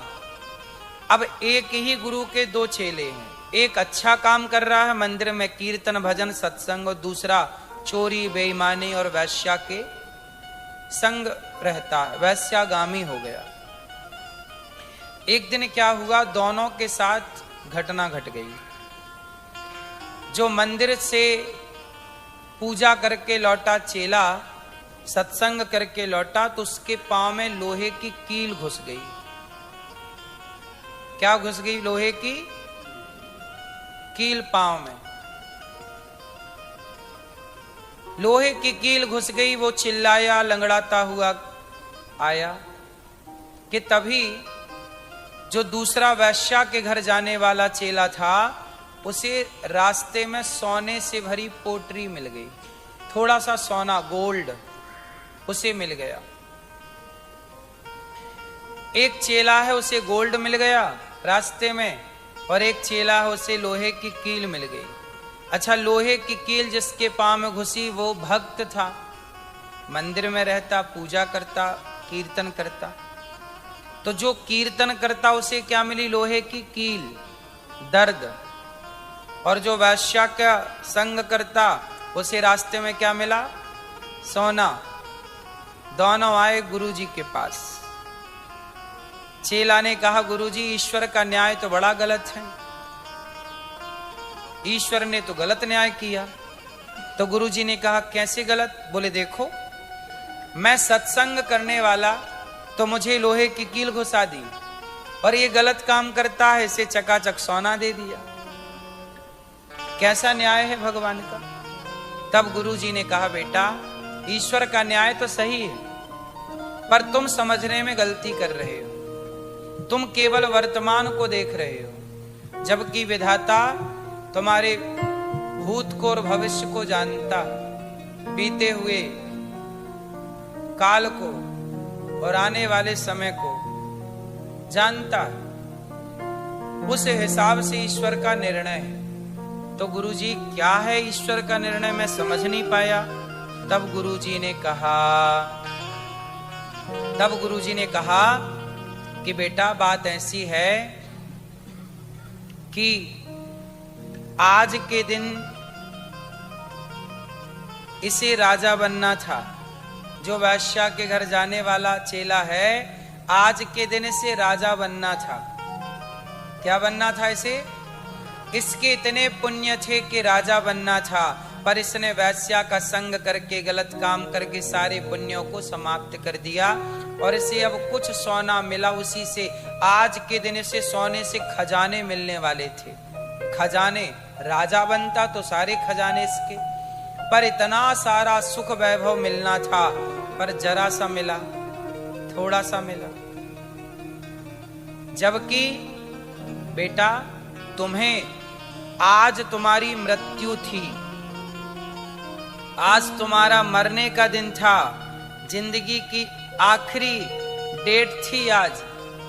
अब एक ही गुरु के दो चेले हैं, एक अच्छा काम कर रहा है मंदिर में कीर्तन भजन सत्संग, और दूसरा चोरी बेईमानी और वैश्या के संग रहता है, वैश्यागामी हो गया। एक दिन क्या हुआ, दोनों के साथ घटना घट गई। जो मंदिर से पूजा करके लौटा चेला, सत्संग करके लौटा, तो उसके पांव में लोहे की कील घुस गई। क्या घुस गई? लोहे की कील पांव में। लोहे की कील घुस गई। वो चिल्लाया, लंगड़ाता हुआ आया कि तभी जो दूसरा वैश्या के घर जाने वाला चेला था, उसे रास्ते में सोने से भरी पोटरी मिल गई। थोड़ा सा सोना, गोल्ड उसे मिल गया। एक चेला है, उसे गोल्ड मिल गया रास्ते में, और एक चेला है, उसे लोहे की कील मिल गई। अच्छा, लोहे की कील जिसके पांव में घुसी वो भक्त था, मंदिर में रहता, पूजा करता, कीर्तन करता। तो जो कीर्तन करता उसे क्या मिली? लोहे की कील, दर्द। और जो वैश्या का संग करता उसे रास्ते में क्या मिला? सोना। दोनों आए गुरुजी के पास। चेला ने कहा, गुरुजी ईश्वर का न्याय तो बड़ा गलत है, ईश्वर ने तो गलत न्याय किया। तो गुरुजी ने कहा, कैसे गलत? बोले देखो, मैं सत्संग करने वाला तो मुझे लोहे की कील घुसा दी, और ये गलत काम करता है, इसे चकाचक सोना दे दिया। कैसा न्याय है भगवान का? तब गुरुजी ने कहा, बेटा ईश्वर का न्याय तो सही है, पर तुम समझने में गलती कर रहे हो। तुम केवल वर्तमान को देख रहे हो, जबकि विधाता तुम्हारे भूत को और भविष्य को जानता, बीते हुए काल को और आने वाले समय को जानता है। उस हिसाब से ईश्वर का निर्णय है। तो गुरुजी क्या है ईश्वर का निर्णय? मैं समझ नहीं पाया। तब गुरुजी ने कहा कि बेटा बात ऐसी है कि आज के दिन इसे राजा बनना था। जो वैश्या के घर जाने वाला चेला है, आज के दिन इसे राजा बनना था। क्या बनना था इसे? इसके इतने पुण्य थे कि राजा बनना था, पर इसने वैश्या का संग करके, गलत काम करके सारे पुण्यों को समाप्त कर दिया, और इसे अब कुछ सोना मिला। उसी से आज के दिन इसे सोने से खजाने मिलने वाले थे। खजाने, राजा बनता तो सारे खजाने इसके, पर इतना सारा सुख वैभव मिलना था, पर जरा सा मिला, थोड़ा सा मिला। जबकि बेटा तुम्हें आज तुम्हारी मृत्यु थी, आज तुम्हारा मरने का दिन था, जिंदगी की आखिरी डेट थी, आज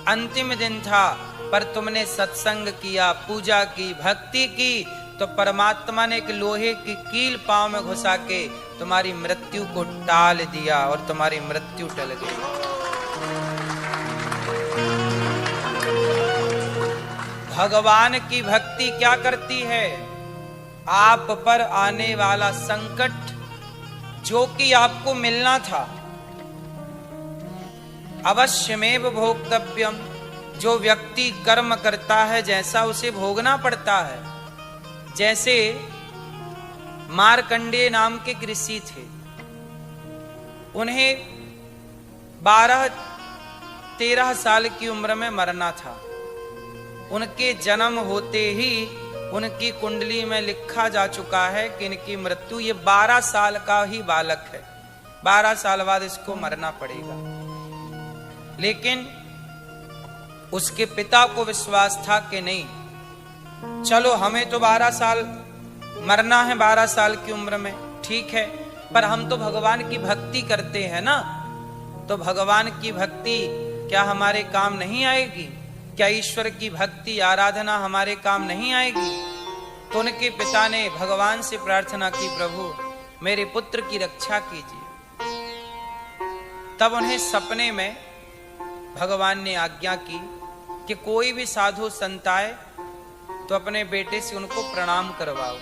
अंतिम दिन था, पर तुमने सत्संग किया, पूजा की, भक्ति की, तो परमात्मा ने एक लोहे की कील पांव में घुसा के तुम्हारी मृत्यु को टाल दिया, और तुम्हारी मृत्यु टल गई। भगवान की भक्ति क्या करती है? आप पर आने वाला संकट जो कि आपको मिलना था, अवश्यमेव भोक्तव्यम, जो व्यक्ति कर्म करता है जैसा उसे भोगना पड़ता है। जैसे मार्कंडेय नाम के ऋषि थे, उन्हें 12 13 साल की उम्र में मरना था। उनके जन्म होते ही उनकी कुंडली में लिखा जा चुका है कि इनकी मृत्यु, ये 12 साल का ही बालक है, 12 साल बाद इसको मरना पड़ेगा। लेकिन उसके पिता को विश्वास था कि नहीं, चलो हमें तो 12 साल मरना है, 12 साल की उम्र में, ठीक है, पर हम तो भगवान की भक्ति करते हैं ना, तो भगवान की भक्ति क्या हमारे काम नहीं आएगी? क्या ईश्वर की भक्ति आराधना हमारे काम नहीं आएगी? तो उनके पिता ने भगवान से प्रार्थना की, प्रभु मेरे पुत्र की रक्षा कीजिए। तब उन्हें सपने में भगवान ने आज्ञा की कि कोई भी साधु संत आए तो अपने बेटे से उनको प्रणाम करवाओ।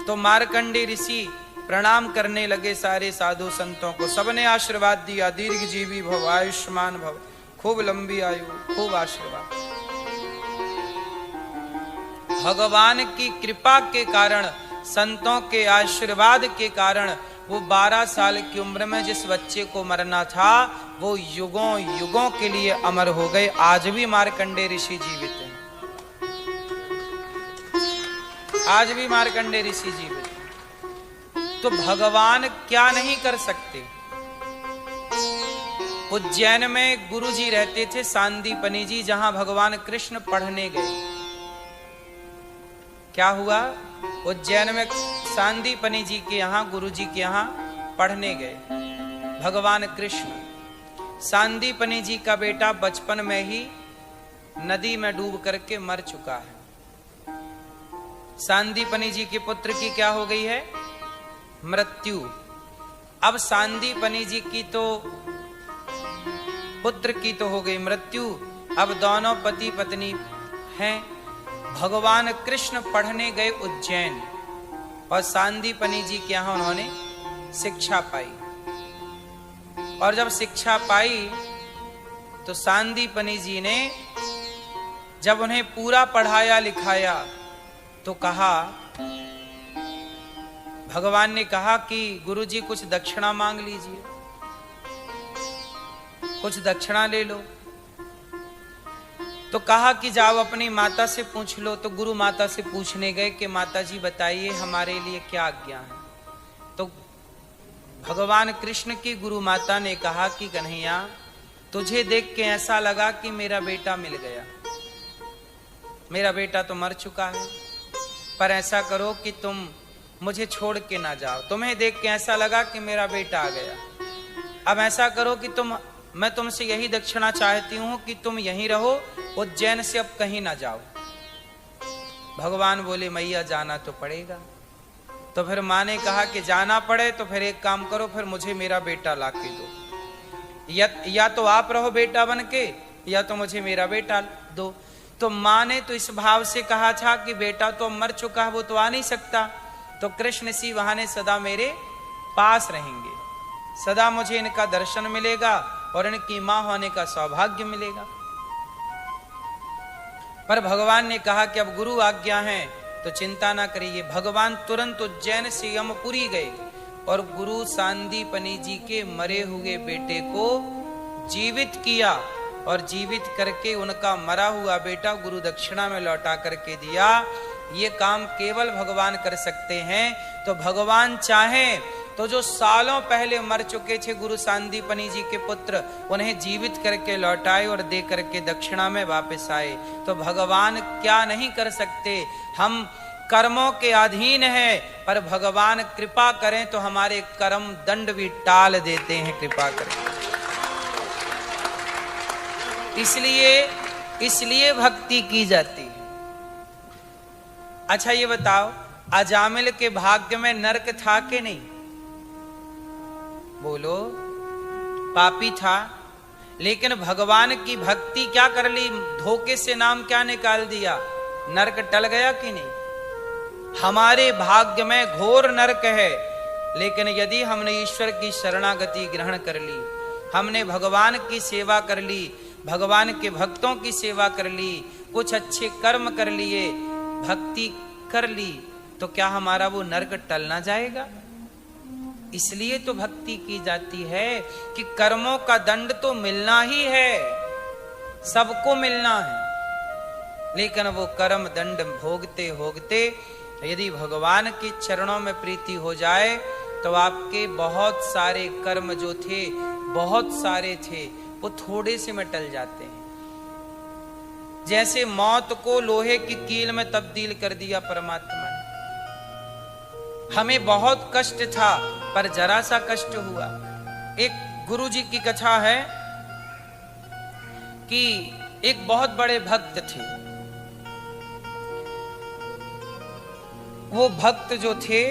तो मार्कंडे ऋषि प्रणाम करने लगे सारे साधु संतों को। सबने आशीर्वाद दिया, दीर्घ जीवी भव, आयुष्मान भव, खूब लंबी आयु, खूब आशीर्वाद। भगवान की कृपा के कारण, संतों के आशीर्वाद के कारण वो 12 साल की उम्र में जिस बच्चे को मरना था वो युगों युगों के लिए अमर हो गए। आज भी मार्कंडे ऋषि जीवित हैं, आज भी मार्कंडे ऋषि जीवित हैं। तो भगवान क्या नहीं कर सकते? उज्जैन में गुरु जी रहते थे, सांदीपनी जी, जहां भगवान कृष्ण पढ़ने गए। क्या हुआ? उज्जैन में सांदीपनी जी के यहां, गुरु जी के यहां पढ़ने गए भगवान कृष्ण। सांदीपनी जी का बेटा बचपन में ही नदी में डूब करके मर चुका है। सांदीपनी जी के पुत्र की क्या हो गई है? मृत्यु। अब सांदीपनी जी की तो, पुत्र की तो हो गई मृत्यु, अब दोनों पति पत्नी हैं। भगवान कृष्ण पढ़ने गए उज्जैन और सांदीपनी जी के यहां उन्होंने शिक्षा पाई। और जब शिक्षा पाई तो सांदीपनी जी ने जब उन्हें पूरा पढ़ाया लिखाया तो कहा, भगवान ने कहा कि गुरुजी कुछ दक्षिणा मांग लीजिए, कुछ दक्षिणा ले लो। तो कहा कि जाओ अपनी माता से पूछ लो। तो गुरु माता से पूछने गए कि माता जी बताइए हमारे लिए क्या आज्ञा है। तो भगवान कृष्ण की गुरु माता ने कहा कि कन्हैया, तुझे देख के ऐसा लगा कि मेरा बेटा मिल गया, मेरा बेटा तो मर चुका है, पर ऐसा करो कि तुम मुझे छोड़ के ना जाओ। तुम्हें देख के ऐसा लगा कि मेरा बेटा आ गया, अब ऐसा करो कि मैं तुमसे यही दक्षिणा चाहती हूं कि तुम यहीं रहो, उज्जैन से अब कहीं ना जाओ। भगवान बोले मैया जाना तो पड़ेगा। तो फिर माँ ने कहा कि जाना पड़े तो फिर एक काम करो, फिर मुझे मेरा बेटा लाके दो, या तो आप रहो बेटा बन के, या तो मुझे मेरा बेटा दो। तो माँ ने तो इस भाव से कहा था कि बेटा तो मर चुका है, वो तो आ नहीं सकता, तो कृष्ण सी वहां सदा मेरे पास रहेंगे, सदा मुझे इनका दर्शन मिलेगा और इनकी मां होने का सौभाग्य मिलेगा। पर भगवान ने कहा कि अब गुरु आज्ञा है तो चिंता ना करिए। भगवान तुरंत उज्जैन से यमपुरी गए और गुरु सांदीपनी जी के मरे हुए बेटे को जीवित किया और जीवित करके उनका मरा हुआ बेटा गुरु दक्षिणा में लौटा करके दिया। ये काम केवल भगवान कर सकते हैं। तो भगवान चाहें तो जो सालों पहले मर चुके थे गुरु सांदीपनी जी के पुत्र, उन्हें जीवित करके लौटाए और दे करके दक्षिणा में वापस आए। तो भगवान क्या नहीं कर सकते। हम कर्मों के अधीन हैं, पर भगवान कृपा करें तो हमारे कर्म दंड भी टाल देते हैं, कृपा करें। इसलिए भक्ति की जाती है। अच्छा ये बताओ, अजामिल के भाग्य में नरक था कि नहीं? बोलो, पापी था, लेकिन भगवान की भक्ति क्या कर ली, धोखे से नाम क्या निकाल दिया, नरक टल गया कि नहीं? हमारे भाग्य में घोर नरक है, लेकिन यदि हमने ईश्वर की शरणागति ग्रहण कर ली, हमने भगवान की सेवा कर ली, भगवान के भक्तों की सेवा कर ली, कुछ अच्छे कर्म कर लिए, भक्ति कर ली, तो क्या हमारा वो नरक टल ना जाएगा? इसलिए तो भक्ति की जाती है कि कर्मों का दंड तो मिलना ही है, सबको मिलना है, लेकिन वो कर्म दंड भोगते भोगते यदि भगवान के चरणों में प्रीति हो जाए तो आपके बहुत सारे कर्म जो थे, बहुत सारे थे, वो थोड़े से में टल जाते हैं। जैसे मौत को लोहे की कील में तब्दील कर दिया परमात्मा ने। हमें बहुत कष्ट था पर जरा सा कष्ट हुआ। एक गुरुजी की कथा है कि एक बहुत बड़े भक्त थे। वो भक्त जो थे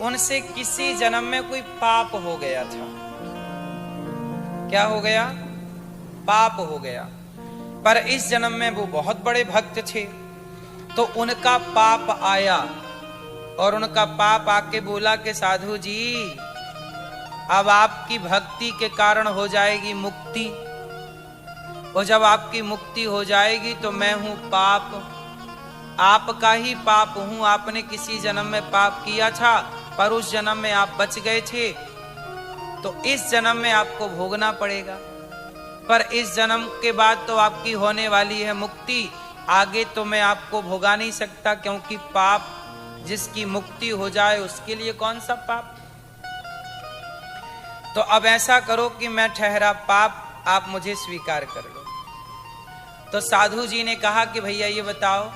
उनसे किसी जन्म में कोई पाप हो गया था। क्या हो गया? पाप हो गया। पर इस जन्म में वो बहुत बड़े भक्त थे, तो उनका पाप आया और उनका पाप आके बोला कि साधु जी, अब आपकी भक्ति के कारण हो जाएगी मुक्ति, और जब आपकी मुक्ति हो जाएगी तो मैं हूं पाप, आपका ही पाप हूं। आपने किसी जन्म में पाप किया था पर उस जन्म में आप बच गए थे, तो इस जन्म में आपको भोगना पड़ेगा। पर इस जन्म के बाद तो आपकी होने वाली है मुक्ति, आगे तो मैं आपको भोगा नहीं सकता, क्योंकि पाप जिसकी मुक्ति हो जाए उसके लिए कौन सा पाप। तो अब ऐसा करो कि मैं ठहरा पाप, आप मुझे स्वीकार कर लो। तो साधु जी ने कहा कि भैया ये बताओ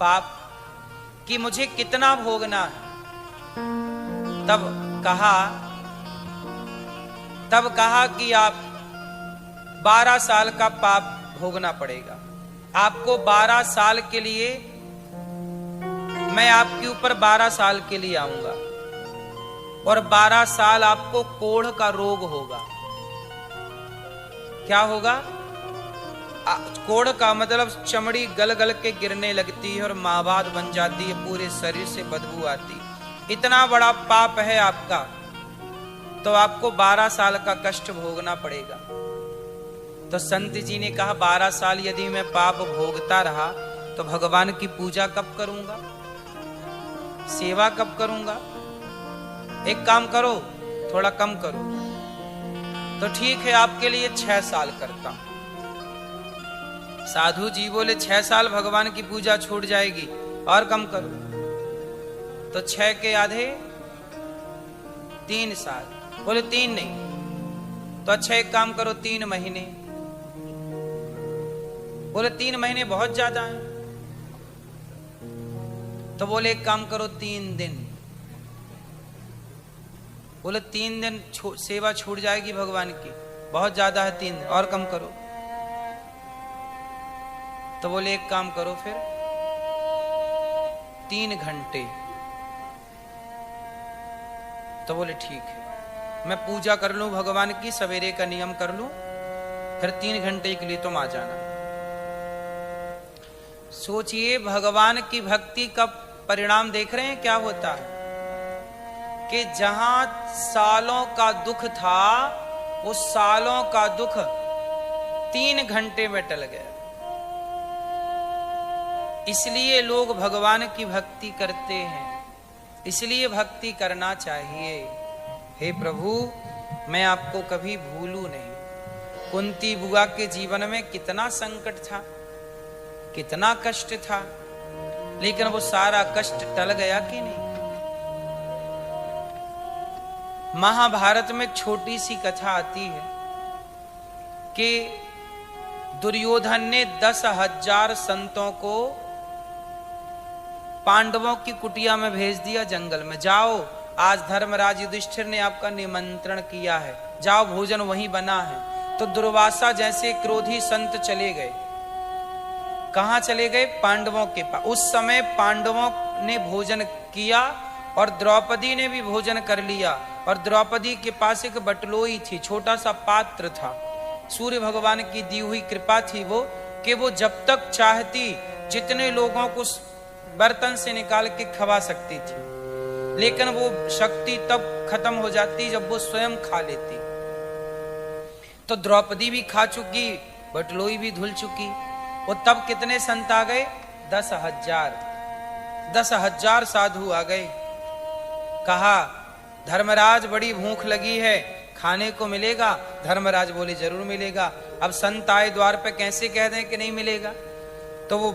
पाप कि मुझे कितना भोगना है। तब कहा कि आप 12 साल का पाप भोगना पड़ेगा आपको। 12 साल के लिए मैं आपके ऊपर 12 साल के लिए आऊंगा, और 12 साल आपको कोढ़ का रोग होगा। क्या होगा? कोढ़ का मतलब चमड़ी गल गल के गिरने लगती है और माबाद बन जाती है, पूरे शरीर से बदबू आती। इतना बड़ा पाप है आपका, तो आपको 12 साल का कष्ट भोगना पड़ेगा। तो संत जी ने कहा 12 साल यदि मैं पाप भोगता रहा तो भगवान की पूजा कब करूंगा, सेवा कब करूंगा? एक काम करो, थोड़ा कम करो। तो ठीक है, आपके लिए 6 साल करता हूं। साधु जी बोले 6 साल भगवान की पूजा छूट जाएगी, और कम करो। तो 6 के आधे 3 साल। बोले 3 नहीं, तो अच्छा एक काम करो 3 महीने। बोले 3 महीने बहुत ज्यादा है। तो बोले एक काम करो 3 दिन। बोले 3 दिन सेवा छूट जाएगी भगवान की, बहुत ज्यादा है 3 दिन, और कम करो। तो बोले एक काम करो फिर 3 घंटे। तो बोले ठीक है, मैं पूजा कर लूं भगवान की, सवेरे का नियम कर लूं, फिर 3 घंटे के लिए तुम आ जाना। सोचिए भगवान की भक्ति का परिणाम देख रहे हैं क्या होता है कि जहां सालों का दुख था, उस सालों का दुख 3 घंटे में टल गया। इसलिए लोग भगवान की भक्ति करते हैं, इसलिए भक्ति करना चाहिए। हे प्रभु, मैं आपको कभी भूलूं नहीं। कुंती बुआ के जीवन में कितना संकट था, कितना कष्ट था, लेकिन वो सारा कष्ट टल गया कि नहीं? महाभारत में एक छोटी सी कथा आती है कि दुर्योधन ने 10,000 संतों को पांडवों की कुटिया में भेज दिया, जंगल में। जाओ, आज धर्मराज युधिष्ठिर ने आपका निमंत्रण किया है, जाओ भोजन वहीं बना है। तो दुर्वासा जैसे क्रोधी संत चले गए। कहां चले गए? पांडवों के पास। उस समय पांडवों ने भोजन किया और द्रौपदी ने भी भोजन कर लिया, और द्रौपदी के पास एक बटलोई थी, छोटा सा पात्र था। सूर्य भगवान की दी हुई कृपा थी वो, कि वो जब तक चाहती जितने लोगों को बर्तन से निकाल के खवा सकती थी, लेकिन वो शक्ति तब खत्म हो जाती जब वो स्वयं खा लेती। तो द्रौपदी भी खा चुकी, बटलोई भी धुल चुकी। और तब कितने संत आ गए? 10,000 साधु आ गए। कहा धर्मराज बड़ी भूख लगी है, खाने को मिलेगा? धर्मराज बोले जरूर मिलेगा। अब संत आए द्वार पे, कैसे कह दें कि नहीं मिलेगा? तो वो